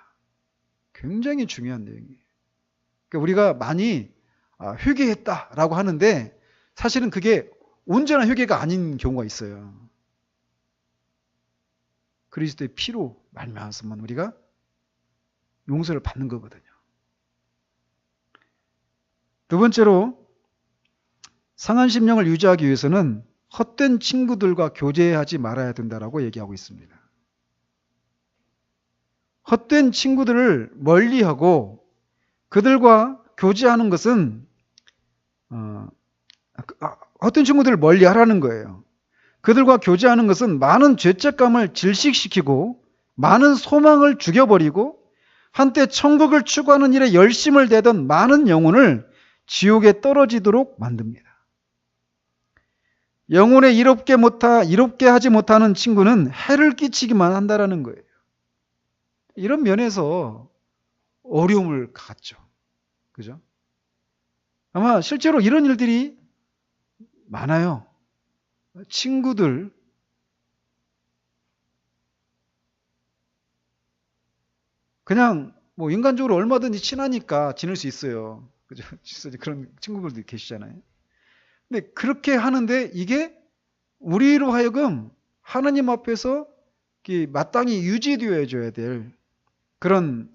굉장히 중요한 내용이에요. 그러니까 우리가 많이 회개했다라고 하는데 사실은 그게 온전한 회개가 아닌 경우가 있어요. 그리스도의 피로 말미암아서만 우리가 용서를 받는 거거든요. 두 번째로 상한 심령을 유지하기 위해서는 헛된 친구들과 교제하지 말아야 된다라고 얘기하고 있습니다. 헛된 친구들을 멀리하고 그들과 교제하는 것은 헛된 친구들을 멀리하라는 거예요. 그들과 교제하는 것은 많은 죄책감을 질식시키고 많은 소망을 죽여버리고 한때 천국을 추구하는 일에 열심을 대던 많은 영혼을 지옥에 떨어지도록 만듭니다. 영혼에 이롭게 하지 못하는 친구는 해를 끼치기만 한다라는 거예요. 이런 면에서 어려움을 갖죠. 그죠? 아마 실제로 이런 일들이 많아요. 친구들, 그냥 뭐 인간적으로 얼마든지 친하니까 지낼 수 있어요. 그죠? 진짜 그런 친구들도 계시잖아요. 근데 그렇게 하는데 이게 우리로 하여금 하나님 앞에서 마땅히 유지되어줘야 될 그런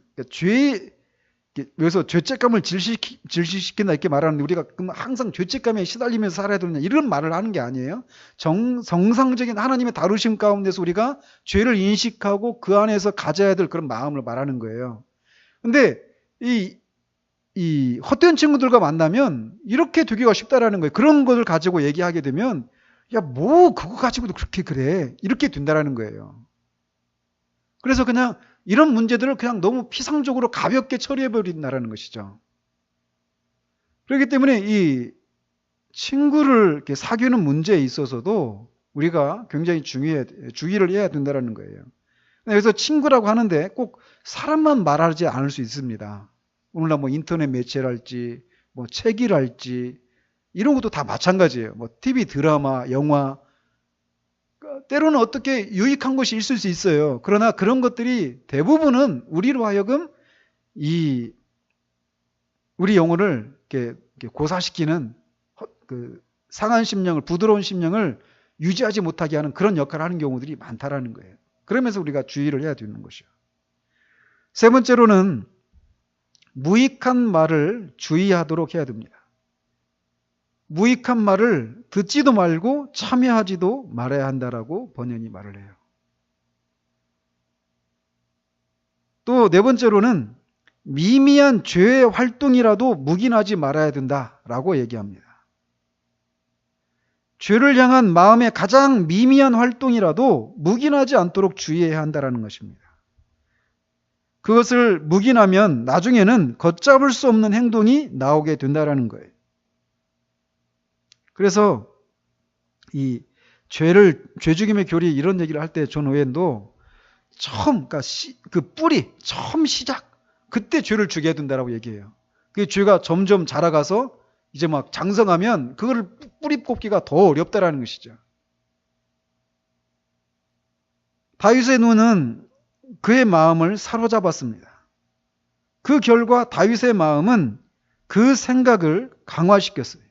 여기서 죄책감을 질시시킨다 이렇게 말하는데 우리가 항상 죄책감에 시달리면서 살아야 되느냐 이런 말을 하는 게 아니에요. 정상적인 하나님의 다루심 가운데서 우리가 죄를 인식하고 그 안에서 가져야 될 그런 마음을 말하는 거예요. 근데 이 헛된 친구들과 만나면 이렇게 되기가 쉽다라는 거예요. 그런 것을 가지고 얘기하게 되면 야, 뭐 그거 가지고도 그렇게 그래 이렇게 된다라는 거예요. 그래서 그냥 이런 문제들을 그냥 너무 피상적으로 가볍게 처리해버린다는 것이죠. 그렇기 때문에 이 친구를 이렇게 사귀는 문제에 있어서도 우리가 굉장히 주의를 해야 된다는 거예요. 그래서 친구라고 하는데 꼭 사람만 말하지 않을 수 있습니다. 오늘날 뭐 인터넷 매체랄지, 뭐 책이랄지, 이런 것도 다 마찬가지예요. 뭐 TV 드라마, 영화, 때로는 어떻게 유익한 것이 있을 수 있어요. 그러나 그런 것들이 대부분은 우리로 하여금 우리 영혼을 이렇게 고사시키는 그 상한 심령을, 부드러운 심령을 유지하지 못하게 하는 그런 역할을 하는 경우들이 많다라는 거예요. 그러면서 우리가 주의를 해야 되는 것이요. 세 번째로는 무익한 말을 주의하도록 해야 됩니다. 무익한 말을 듣지도 말고 참여하지도 말아야 한다라고 번연히 말을 해요. 또 네 번째로는 미미한 죄의 활동이라도 묵인하지 말아야 된다라고 얘기합니다. 죄를 향한 마음의 가장 미미한 활동이라도 묵인하지 않도록 주의해야 한다는 것입니다. 그것을 묵인하면 나중에는 걷잡을 수 없는 행동이 나오게 된다는 거예요. 그래서 이 죄 죽임의 교리 이런 얘기를 할 때 존 오웬도 그러니까 그 뿌리, 처음 시작, 그때 죄를 죽여야 된다라고 얘기해요. 그 죄가 점점 자라가서 이제 막 장성하면 그걸 뿌리 뽑기가 더 어렵다라는 것이죠. 다윗의 눈은 그의 마음을 사로잡았습니다. 그 결과 다윗의 마음은 그 생각을 강화시켰어요.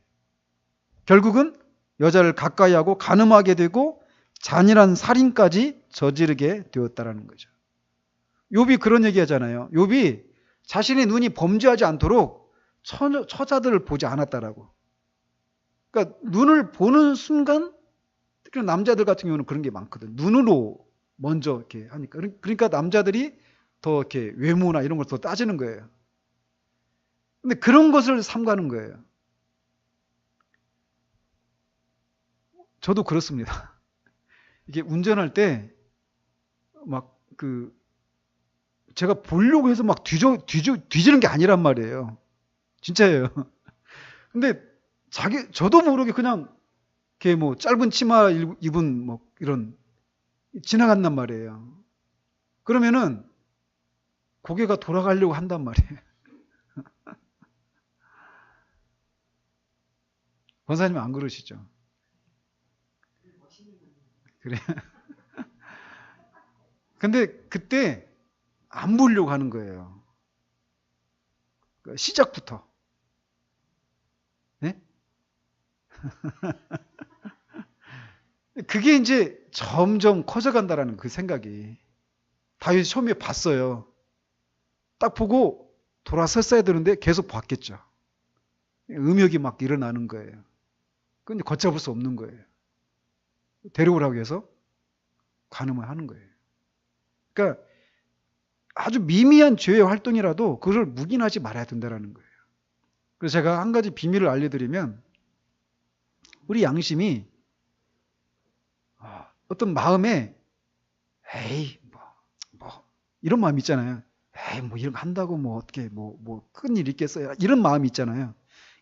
결국은 여자를 가까이 하고 간음하게 되고 잔인한 살인까지 저지르게 되었다라는 거죠. 욥이 그런 얘기 하잖아요. 욥이 자신의 눈이 범죄하지 않도록 처자들을 보지 않았다라고. 그러니까 눈을 보는 순간, 특히 남자들 같은 경우는 그런 게 많거든. 눈으로 먼저 이렇게 하니까. 그러니까 남자들이 더 이렇게 외모나 이런 걸 더 따지는 거예요. 근데 그런 것을 삼가는 거예요. 저도 그렇습니다. 이게 운전할 때 막 제가 보려고 해서 막 뒤지는 게 아니란 말이에요. 진짜예요. 근데 저도 모르게 그냥 이렇게 뭐 짧은 치마 입은 뭐 이런 지나간단 말이에요. 그러면은 고개가 돌아가려고 한단 말이에요. 권사님 안 그러시죠? 그래. 근데 그때 안 보려고 하는 거예요. 시작부터. 네? 그게 이제 점점 커져간다라는 그 생각이. 다윗이 처음에 봤어요. 딱 보고 돌아섰어야 되는데 계속 봤겠죠. 음욕이 막 일어나는 거예요. 그건 걷잡을 수 없는 거예요. 데려오라고 해서 간음을 하는 거예요. 그러니까 아주 미미한 죄의 활동이라도 그걸 묵인하지 말아야 된다는 거예요. 그래서 제가 한 가지 비밀을 알려드리면, 우리 양심이 어떤 마음에 에이 이런 마음 있잖아요. 에이 이런 거 한다고 어떻게 큰 일 있겠어요. 이런 마음이 있잖아요.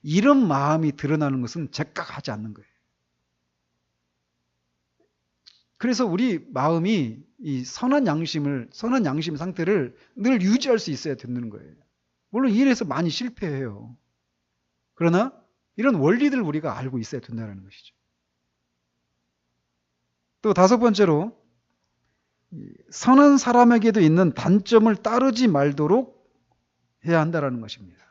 이런 마음이 드러나는 것은 제각하지 않는 거예요. 그래서 우리 마음이 이 선한 양심 상태를 늘 유지할 수 있어야 되는 거예요. 물론 이 일에서 많이 실패해요. 그러나 이런 원리들 우리가 알고 있어야 된다는 것이죠. 또 다섯 번째로, 선한 사람에게도 있는 단점을 따르지 말도록 해야 한다는 것입니다.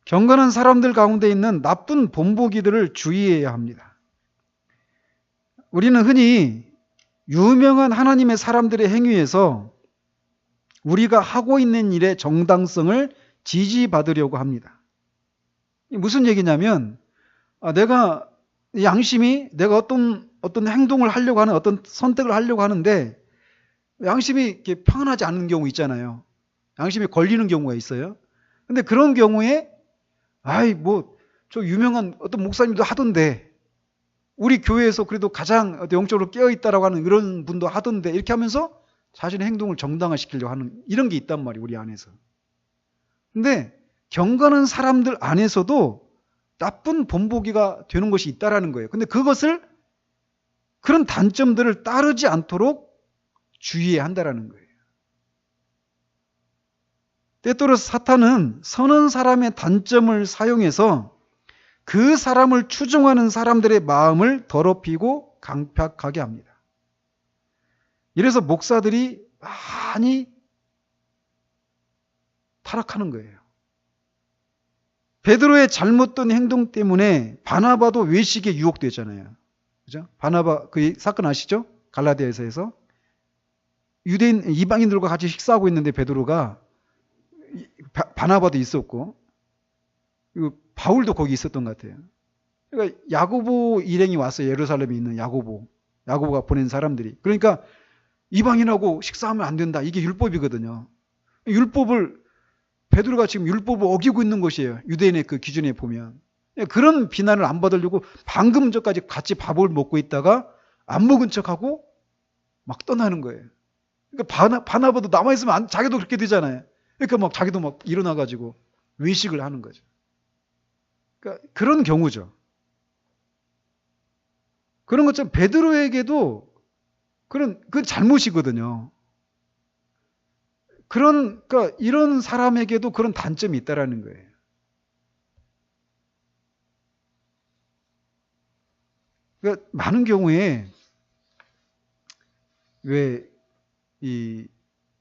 경건한 사람들 가운데 있는 나쁜 본보기들을 주의해야 합니다. 우리는 흔히 유명한 하나님의 사람들의 행위에서 우리가 하고 있는 일의 정당성을 지지받으려고 합니다. 무슨 얘기냐면, 내가 양심이 내가 어떤 행동을 하려고 하는, 어떤 선택을 하려고 하는데 양심이 이렇게 평안하지 않은 경우 있잖아요. 양심이 걸리는 경우가 있어요. 근데 그런 경우에 저 유명한 어떤 목사님도 하던데, 우리 교회에서 그래도 가장 영적으로 깨어있다라고 하는 이런 분도 하던데, 이렇게 하면서 자신의 행동을 정당화시키려고 하는 이런 게 있단 말이에요, 우리 안에서. 근데 경건한 사람들 안에서도 나쁜 본보기가 되는 것이 있다라는 거예요. 근데 그런 단점들을 따르지 않도록 주의해야 한다라는 거예요. 때때로 사탄은 선한 사람의 단점을 사용해서 그 사람을 추종하는 사람들의 마음을 더럽히고 강팍하게 합니다. 이래서 목사들이 많이 타락하는 거예요. 베드로의 잘못된 행동 때문에 바나바도 외식에 유혹되잖아요. 그죠? 바나바, 그 사건 아시죠? 갈라디아서에서 유대인 이방인들과 같이 식사하고 있는데 베드로가, 바나바도 있었고 바울도 거기 있었던 것 같아요. 그러니까 야고보 일행이 왔어요. 예루살렘에 있는 야고보가 보낸 사람들이. 그러니까 이방인하고 식사하면 안 된다. 이게 율법이거든요. 베드로가 지금 율법을 어기고 있는 것이에요. 유대인의 그 기준에 보면. 그런 비난을 안 받으려고 방금 전까지 같이 밥을 먹고 있다가 안 먹은 척하고 막 떠나는 거예요. 그러니까 바나바도 남아있으면 자기도 그렇게 되잖아요. 그러니까 자기도 일어나가지고 외식을 하는 거죠. 그러니까 그런 경우죠. 그런 것처럼 베드로에게도 그건 잘못이거든요. 그러니까 이런 사람에게도 그런 단점이 있다라는 거예요. 그러니까 많은 경우에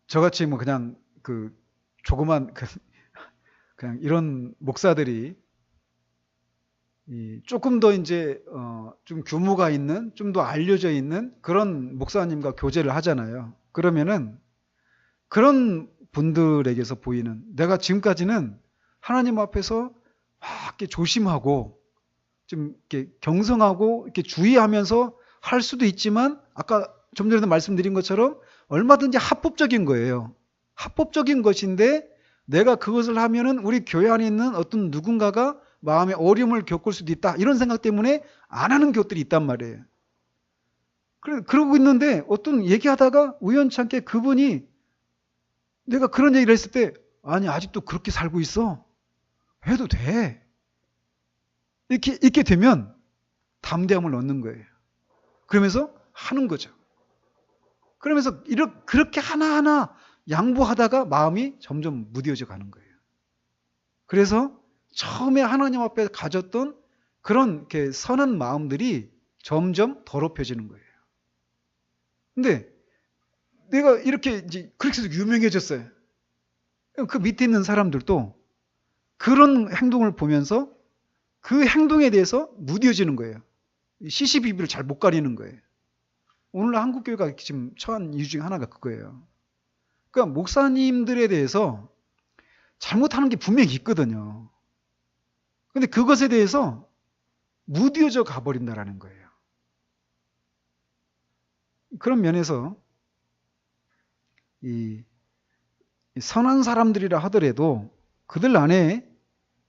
저같이 그냥 조그만 그냥 이런 목사들이 조금 더 이제 좀 규모가 있는, 좀 더 알려져 있는 그런 목사님과 교제를 하잖아요. 그러면은 그런 분들에게서 보이는, 내가 지금까지는 하나님 앞에서 막 이렇게 조심하고 좀 이렇게 경성하고 이렇게 주의하면서 할 수도 있지만, 아까 좀 전에도 말씀드린 것처럼 얼마든지 합법적인 거예요. 합법적인 것인데 내가 그것을 하면은 우리 교회 안에 있는 어떤 누군가가 마음에 어려움을 겪을 수도 있다, 이런 생각 때문에 안 하는 것들이 있단 말이에요. 그러고 있는데 어떤 얘기하다가 우연찮게 그분이, 내가 그런 얘기를 했을 때, 아니 아직도 그렇게 살고 있어, 해도 돼, 이렇게 되면 담대함을 얻는 거예요. 그러면서 하는 거죠. 그러면서 그렇게 하나하나 양보하다가 마음이 점점 무뎌져 가는 거예요. 그래서 처음에 하나님 앞에 가졌던 그런 이렇게 선한 마음들이 점점 더럽혀지는 거예요. 근데 내가 이렇게 이제 그렇게 해서 유명해졌어요. 그 밑에 있는 사람들도 그런 행동을 보면서 그 행동에 대해서 무뎌지는 거예요. 시시비비를 잘 못 가리는 거예요. 오늘날 한국교회가 지금 처한 이유 중에 하나가 그거예요. 그러니까 목사님들에 대해서 잘못하는 게 분명히 있거든요. 근데 그것에 대해서 무뎌져 가버린다라는 거예요. 그런 면에서 이 선한 사람들이라 하더라도 그들 안에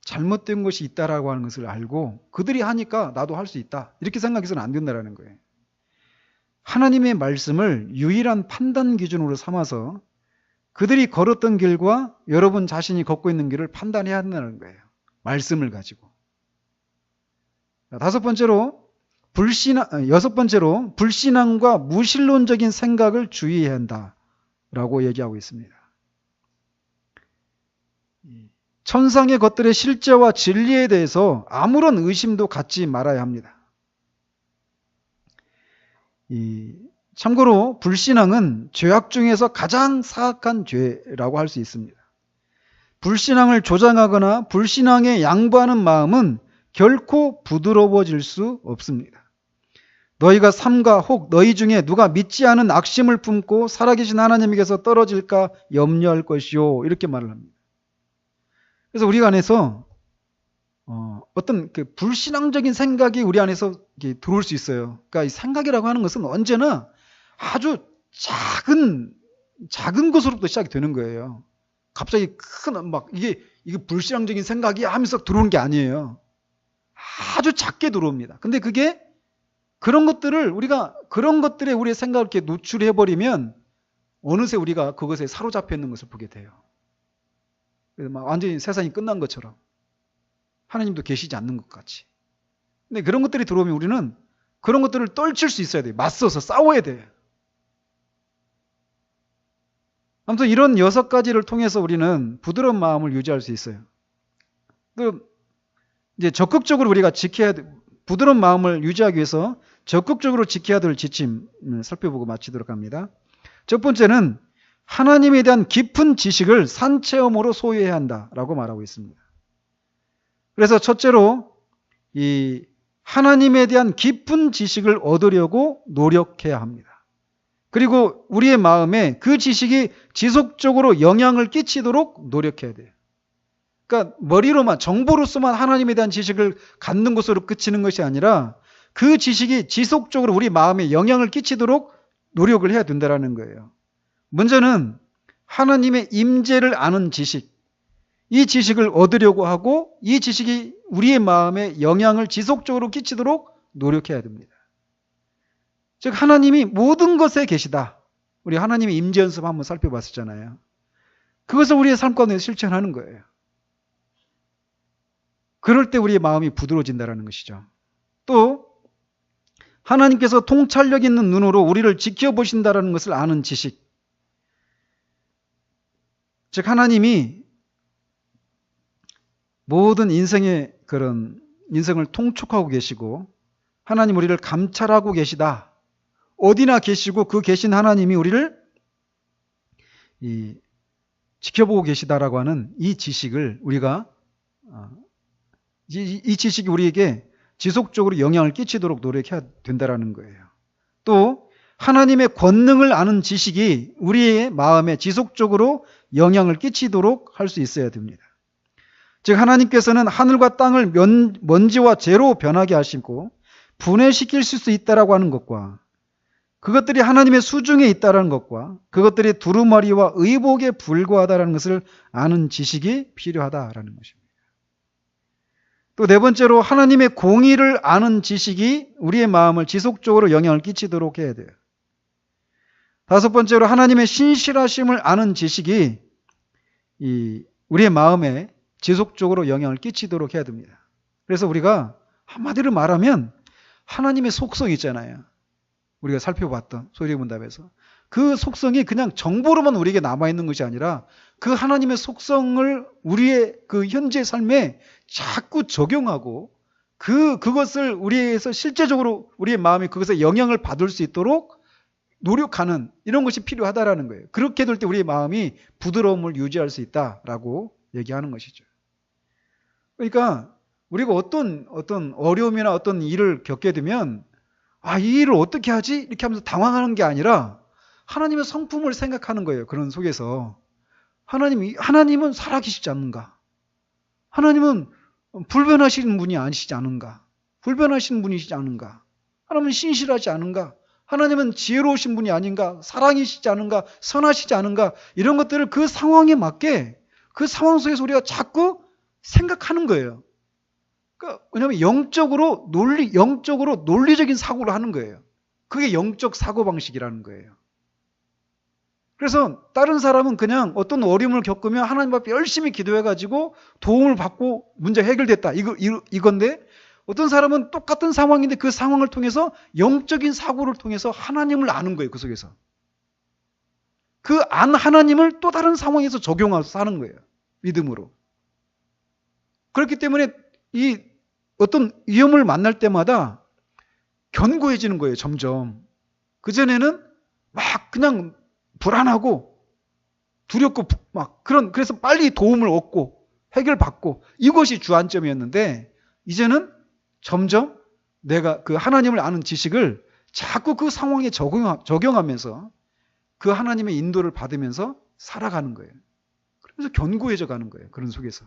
잘못된 것이 있다라고 하는 것을 알고 그들이 하니까 나도 할 수 있다. 이렇게 생각해서는 안 된다라는 거예요. 하나님의 말씀을 유일한 판단 기준으로 삼아서 그들이 걸었던 길과 여러분 자신이 걷고 있는 길을 판단해야 한다는 거예요. 말씀을 가지고. 여섯 번째로 불신앙과 무신론적인 생각을 주의해야 한다라고 얘기하고 있습니다. 천상의 것들의 실제와 진리에 대해서 아무런 의심도 갖지 말아야 합니다. 참고로 불신앙은 죄악 중에서 가장 사악한 죄라고 할 수 있습니다. 불신앙을 조장하거나 불신앙에 양보하는 마음은 결코 부드러워질 수 없습니다. 너희가 삼가 혹 너희 중에 누가 믿지 않은 악심을 품고 살아계신 하나님에게서 떨어질까 염려할 것이요. 이렇게 말을 합니다. 그래서 우리 안에서 어떤 그 불신앙적인 생각이 우리 안에서 들어올 수 있어요. 그러니까 이 생각이라고 하는 것은 언제나 아주 작은 것으로부터 시작이 되는 거예요. 갑자기 이게 불신앙적인 생각이 하면서 들어오는 게 아니에요. 아주 작게 들어옵니다. 근데 그게 그런 것들에 우리의 생각을 이렇게 노출해버리면 어느새 우리가 그것에 사로잡혀 있는 것을 보게 돼요. 그래서 완전히 세상이 끝난 것처럼 하나님도 계시지 않는 것 같이. 근데 그런 것들이 들어오면 우리는 그런 것들을 떨칠 수 있어야 돼요. 맞서서 싸워야 돼요. 아무튼 이런 6가지를 통해서 우리는 부드러운 마음을 유지할 수 있어요. 또 이제 적극적으로 우리가 부드러운 마음을 유지하기 위해서 적극적으로 지켜야 될 지침을 살펴보고 마치도록 합니다. 첫 번째는 하나님에 대한 깊은 지식을 산체험으로 소유해야 한다라고 말하고 있습니다. 그래서 첫째로 이 하나님에 대한 깊은 지식을 얻으려고 노력해야 합니다. 그리고 우리의 마음에 그 지식이 지속적으로 영향을 끼치도록 노력해야 돼요. 그러니까 머리로만 정보로서만 하나님에 대한 지식을 갖는 것으로 그치는 것이 아니라 그 지식이 지속적으로 우리 마음에 영향을 끼치도록 노력을 해야 된다는 거예요. 먼저는 하나님의 임재를 아는 지식, 이 지식을 얻으려고 하고 이 지식이 우리의 마음에 영향을 지속적으로 끼치도록 노력해야 됩니다. 즉 하나님이 모든 것에 계시다. 우리 하나님의 임재 연습 한번 살펴봤었잖아요. 그것을 우리의 삶 가운데 실천하는 거예요. 그럴 때 우리의 마음이 부드러워진다는 것이죠. 또 하나님께서 통찰력 있는 눈으로 우리를 지켜보신다는 것을 아는 지식. 즉 하나님이 모든 인생의 그런 인생을 통촉하고 계시고 하나님 우리를 감찰하고 계시다. 어디나 계시고 그 계신 하나님이 우리를 지켜보고 계시다라고 하는 이 지식을 우리가 이 지식이 우리에게 지속적으로 영향을 끼치도록 노력해야 된다는 거예요. 또 하나님의 권능을 아는 지식이 우리의 마음에 지속적으로 영향을 끼치도록 할 수 있어야 됩니다. 즉 하나님께서는 하늘과 땅을 먼지와 재로 변하게 하시고 분해시킬 수 있다라고 하는 것과 그것들이 하나님의 수중에 있다는 것과 그것들이 두루마리와 의복에 불과하다는 것을 아는 지식이 필요하다라는 것입니다. 또 네 번째로 하나님의 공의를 아는 지식이 우리의 마음을 지속적으로 영향을 끼치도록 해야 돼요. 다섯 번째로 하나님의 신실하심을 아는 지식이 우리의 마음에 지속적으로 영향을 끼치도록 해야 됩니다. 그래서 우리가 한마디로 말하면 하나님의 속성이 있잖아요. 우리가 살펴봤던 소리문답에서 그 속성이 그냥 정보로만 우리에게 남아있는 것이 아니라 그 하나님의 속성을 우리의 그 현재 삶에 자꾸 적용하고 그것을 우리에서 실제적으로 우리의 마음이 그것에 영향을 받을 수 있도록 노력하는 이런 것이 필요하다라는 거예요. 그렇게 될 때 우리의 마음이 부드러움을 유지할 수 있다라고 얘기하는 것이죠. 그러니까 우리가 어떤 어려움이나 어떤 일을 겪게 되면 이 일을 어떻게 하지? 이렇게 하면서 당황하는 게 아니라 하나님의 성품을 생각하는 거예요. 그런 속에서 하나님은 살아계시지 않는가? 하나님은 불변하시는 분이 아니시지 않은가? 불변하시는 분이시지 않은가? 하나님은 신실하지 않은가? 하나님은 지혜로우신 분이 아닌가? 사랑이시지 않은가? 선하시지 않은가? 이런 것들을 그 상황에 맞게 그 상황 속에서 우리가 자꾸 생각하는 거예요. 그러니까 왜냐하면 영적으로 논리적인 사고를 하는 거예요. 그게 영적 사고방식이라는 거예요. 그래서 다른 사람은 그냥 어떤 어려움을 겪으면 하나님 앞에 열심히 기도해가지고 도움을 받고 문제 해결됐다. 이건데 어떤 사람은 똑같은 상황인데 그 상황을 통해서 영적인 사고를 통해서 하나님을 아는 거예요. 그 속에서. 그 안 하나님을 또 다른 상황에서 적용해서 사는 거예요. 믿음으로. 그렇기 때문에 이 어떤 위험을 만날 때마다 견고해지는 거예요. 점점. 그전에는 막 그냥 불안하고 두렵고 그래서 빨리 도움을 얻고 해결받고 이것이 주안점이었는데 이제는 점점 내가 그 하나님을 아는 지식을 자꾸 그 상황에 적용하면서 그 하나님의 인도를 받으면서 살아가는 거예요. 그래서 견고해져 가는 거예요. 그런 속에서.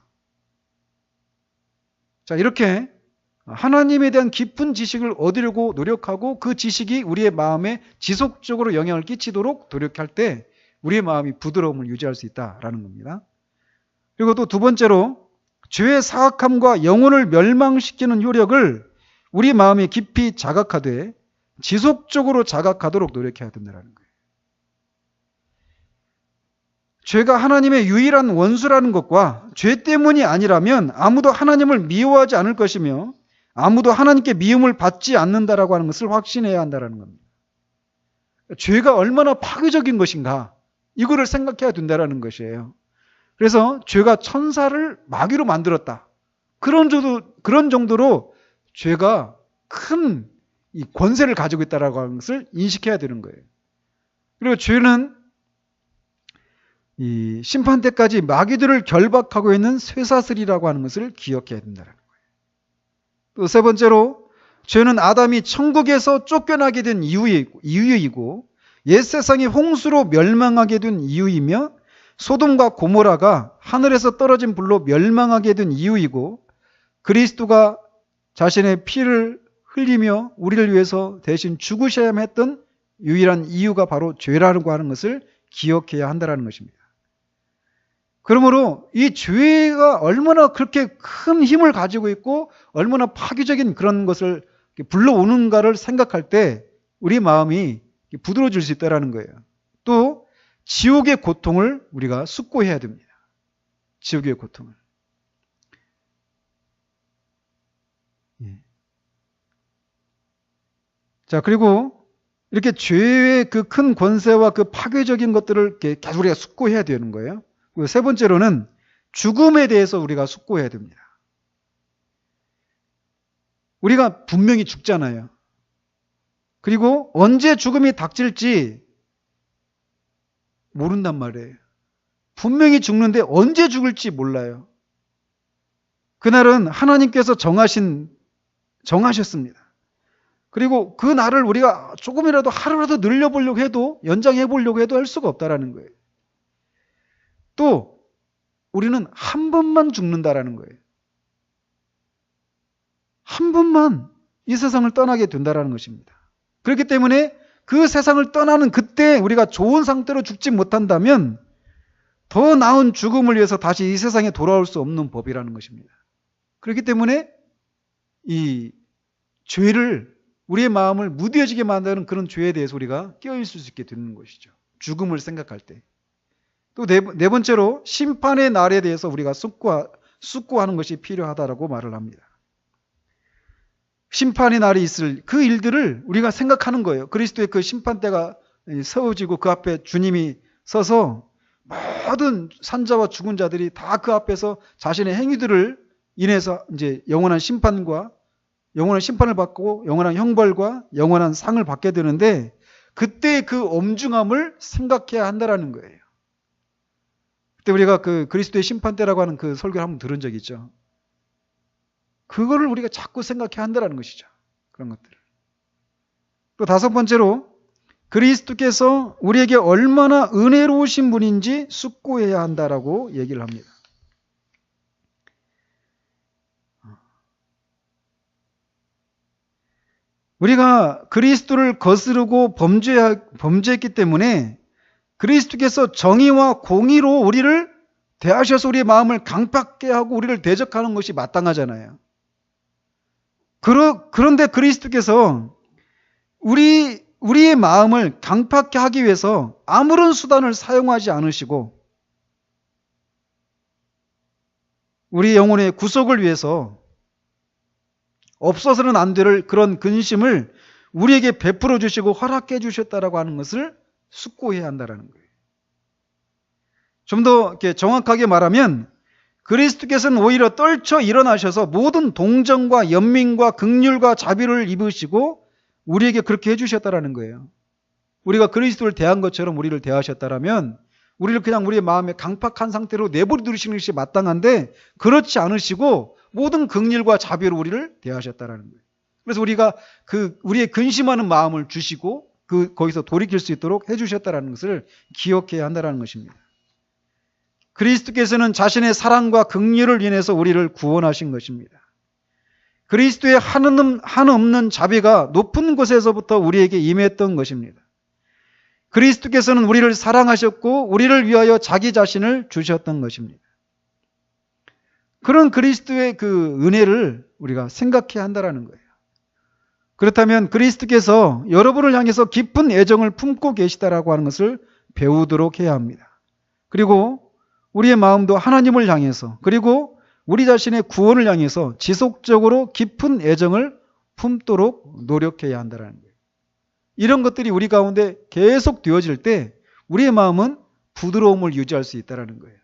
자, 이렇게 하나님에 대한 깊은 지식을 얻으려고 노력하고 그 지식이 우리의 마음에 지속적으로 영향을 끼치도록 노력할 때 우리의 마음이 부드러움을 유지할 수 있다라는 겁니다. 그리고 또 두 번째로 죄의 사악함과 영혼을 멸망시키는 효력을 우리 마음에 깊이 자각하되 지속적으로 자각하도록 노력해야 된다는 거예요. 죄가 하나님의 유일한 원수라는 것과 죄 때문이 아니라면 아무도 하나님을 미워하지 않을 것이며 아무도 하나님께 미움을 받지 않는다라고 하는 것을 확신해야 한다는 겁니다. 죄가 얼마나 파괴적인 것인가 이거를 생각해야 된다는 것이에요. 그래서 죄가 천사를 마귀로 만들었다. 그런 정도로 죄가 큰 이 권세를 가지고 있다라고 하는 것을 인식해야 되는 거예요. 그리고 죄는 이 심판 때까지 마귀들을 결박하고 있는 쇠사슬이라고 하는 것을 기억해야 된다는 거예요. 또 세 번째로 죄는 아담이 천국에서 쫓겨나게 된 이유이고 옛 세상이 홍수로 멸망하게 된 이유이며 소돔과 고모라가 하늘에서 떨어진 불로 멸망하게 된 이유이고 그리스도가 자신의 피를 흘리며 우리를 위해서 대신 죽으셔야 했던 유일한 이유가 바로 죄라고 하는 것을 기억해야 한다는 것입니다. 그러므로 이 죄가 얼마나 그렇게 큰 힘을 가지고 있고 얼마나 파괴적인 그런 것을 불러오는가를 생각할 때 우리 마음이 부드러워질 수 있다는 거예요. 또 지옥의 고통을 우리가 숙고해야 됩니다. 지옥의 고통을. 자, 그리고 이렇게 죄의 그 큰 권세와 그 파괴적인 것들을 계속 우리가 숙고해야 되는 거예요. 그리고 세 번째로는 죽음에 대해서 우리가 숙고해야 됩니다. 우리가 분명히 죽잖아요. 그리고 언제 죽음이 닥칠지 모른단 말이에요. 분명히 죽는데 언제 죽을지 몰라요. 그날은 하나님께서 정하셨습니다. 그리고 그 날을 우리가 조금이라도 하루라도 늘려보려고 해도 연장해보려고 해도 할 수가 없다라는 거예요. 또 우리는 한 번만 죽는다라는 거예요. 한 번만 이 세상을 떠나게 된다라는 것입니다. 그렇기 때문에 그 세상을 떠나는 그때 우리가 좋은 상태로 죽지 못한다면 더 나은 죽음을 위해서 다시 이 세상에 돌아올 수 없는 법이라는 것입니다. 그렇기 때문에 이 죄를 우리의 마음을 무뎌지게 만드는 그런 죄에 대해서 우리가 깨어있을 수 있게 되는 것이죠. 죽음을 생각할 때. 또 네 번째로 심판의 날에 대해서 우리가 숙고하는 것이 필요하다라고 말을 합니다. 심판의 날이 있을 그 일들을 우리가 생각하는 거예요. 그리스도의 그 심판대가 세워지고 그 앞에 주님이 서서 모든 산자와 죽은 자들이 다 그 앞에서 자신의 행위들을 인해서 이제 영원한 심판을 받고 영원한 형벌과 영원한 상을 받게 되는데 그때 그 엄중함을 생각해야 한다라는 거예요. 그때 우리가 그 그리스도의 심판대라고 하는 그 설교를 한번 들은 적이 있죠. 그거를 우리가 자꾸 생각해야 한다는 것이죠. 그런 것들을. 또 다섯 번째로 그리스도께서 우리에게 얼마나 은혜로우신 분인지 숙고해야 한다라고 얘기를 합니다. 우리가 그리스도를 거스르고 범죄했기 때문에 그리스도께서 정의와 공의로 우리를 대하셔서 우리의 마음을 강팍게 하고 우리를 대적하는 것이 마땅하잖아요. 그런데 그리스도께서 우리의 마음을 강팍게 하기 위해서 아무런 수단을 사용하지 않으시고 우리 영혼의 구속을 위해서 없어서는 안 될 그런 근심을 우리에게 베풀어 주시고 허락해 주셨다라고 하는 것을 숙고해야 한다는 거예요. 좀 더 정확하게 말하면 그리스도께서는 오히려 떨쳐 일어나셔서 모든 동정과 연민과 긍휼과 자비를 입으시고 우리에게 그렇게 해주셨다라는 거예요. 우리가 그리스도를 대한 것처럼 우리를 대하셨다라면 우리를 그냥 우리의 마음에 강팍한 상태로 내버려 두시는 것이 마땅한데 그렇지 않으시고 모든 긍휼과 자비로 우리를 대하셨다라는 거예요. 그래서 우리가 우리의 근심하는 마음을 주시고 거기서 돌이킬 수 있도록 해주셨다라는 것을 기억해야 한다는 것입니다. 그리스도께서는 자신의 사랑과 긍휼을 인해서 우리를 구원하신 것입니다. 그리스도의 한없는 자비가 높은 곳에서부터 우리에게 임했던 것입니다. 그리스도께서는 우리를 사랑하셨고 우리를 위하여 자기 자신을 주셨던 것입니다. 그런 그리스도의 그 은혜를 우리가 생각해야 한다는 거예요. 그렇다면 그리스도께서 여러분을 향해서 깊은 애정을 품고 계시다라고 하는 것을 배우도록 해야 합니다. 그리고 우리의 마음도 하나님을 향해서 그리고 우리 자신의 구원을 향해서 지속적으로 깊은 애정을 품도록 노력해야 한다는 거예요. 이런 것들이 우리 가운데 계속 되어질 때 우리의 마음은 부드러움을 유지할 수 있다는 거예요.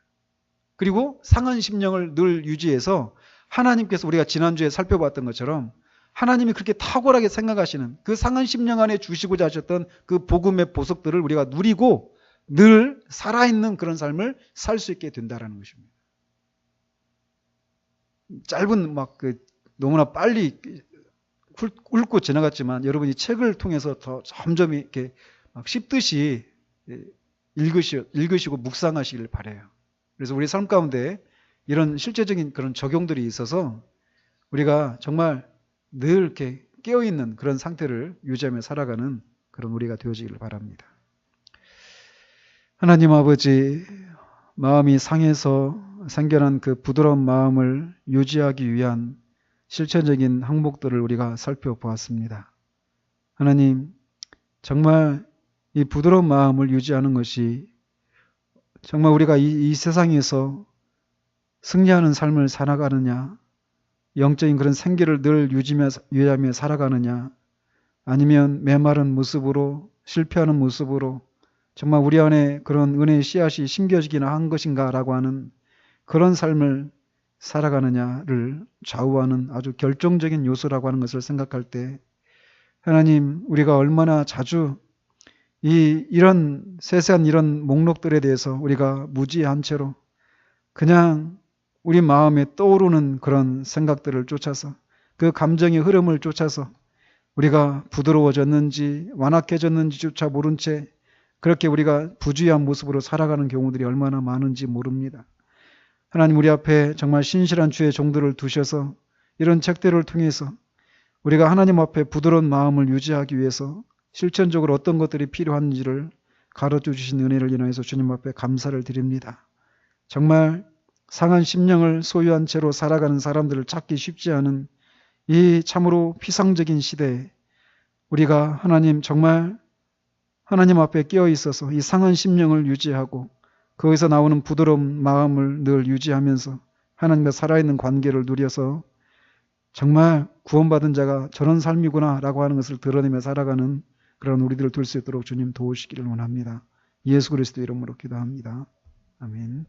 그리고 상한 심령을 늘 유지해서 하나님께서 우리가 지난주에 살펴봤던 것처럼 하나님이 그렇게 탁월하게 생각하시는 그 상한 심령 안에 주시고자 하셨던 그 복음의 보석들을 우리가 누리고 늘 살아있는 그런 삶을 살 수 있게 된다는 것입니다. 짧은 너무나 빨리 훑고 지나갔지만 여러분이 책을 통해서 더 점점 이렇게 씹듯이 읽으시고 묵상하시길 바라요. 그래서 우리 삶 가운데 이런 실제적인 그런 적용들이 있어서 우리가 정말 늘 이렇게 깨어있는 그런 상태를 유지하며 살아가는 그런 우리가 되어지기를 바랍니다. 하나님 아버지, 마음이 상해서 생겨난 그 부드러운 마음을 유지하기 위한 실천적인 항목들을 우리가 살펴보았습니다. 하나님, 정말 이 부드러운 마음을 유지하는 것이 정말 우리가 이 세상에서 승리하는 삶을 살아가느냐, 영적인 그런 생기를 늘 유지하며 살아가느냐, 아니면 메마른 모습으로 실패하는 모습으로 정말 우리 안에 그런 은혜의 씨앗이 심겨지기나 한 것인가라고 하는 그런 삶을 살아가느냐를 좌우하는 아주 결정적인 요소라고 하는 것을 생각할 때 하나님, 우리가 얼마나 자주 이런 세세한 이런 목록들에 대해서 우리가 무지한 채로 그냥 우리 마음에 떠오르는 그런 생각들을 쫓아서 그 감정의 흐름을 쫓아서 우리가 부드러워졌는지 완악해졌는지조차 모른 채 그렇게 우리가 부주의한 모습으로 살아가는 경우들이 얼마나 많은지 모릅니다. 하나님, 우리 앞에 정말 신실한 주의 종들을 두셔서 이런 책들을 통해서 우리가 하나님 앞에 부드러운 마음을 유지하기 위해서 실천적으로 어떤 것들이 필요한지를 가르쳐 주신 은혜를 인하여서 주님 앞에 감사를 드립니다. 정말 상한 심령을 소유한 채로 살아가는 사람들을 찾기 쉽지 않은 이 참으로 피상적인 시대에 우리가 하나님 정말 하나님 앞에 깨어 있어서 이 상한 심령을 유지하고 거기서 나오는 부드러운 마음을 늘 유지하면서 하나님과 살아있는 관계를 누려서 정말 구원받은 자가 저런 삶이구나 라고 하는 것을 드러내며 살아가는 그런 우리들을 둘 수 있도록 주님 도우시기를 원합니다. 예수 그리스도 이름으로 기도합니다. 아멘.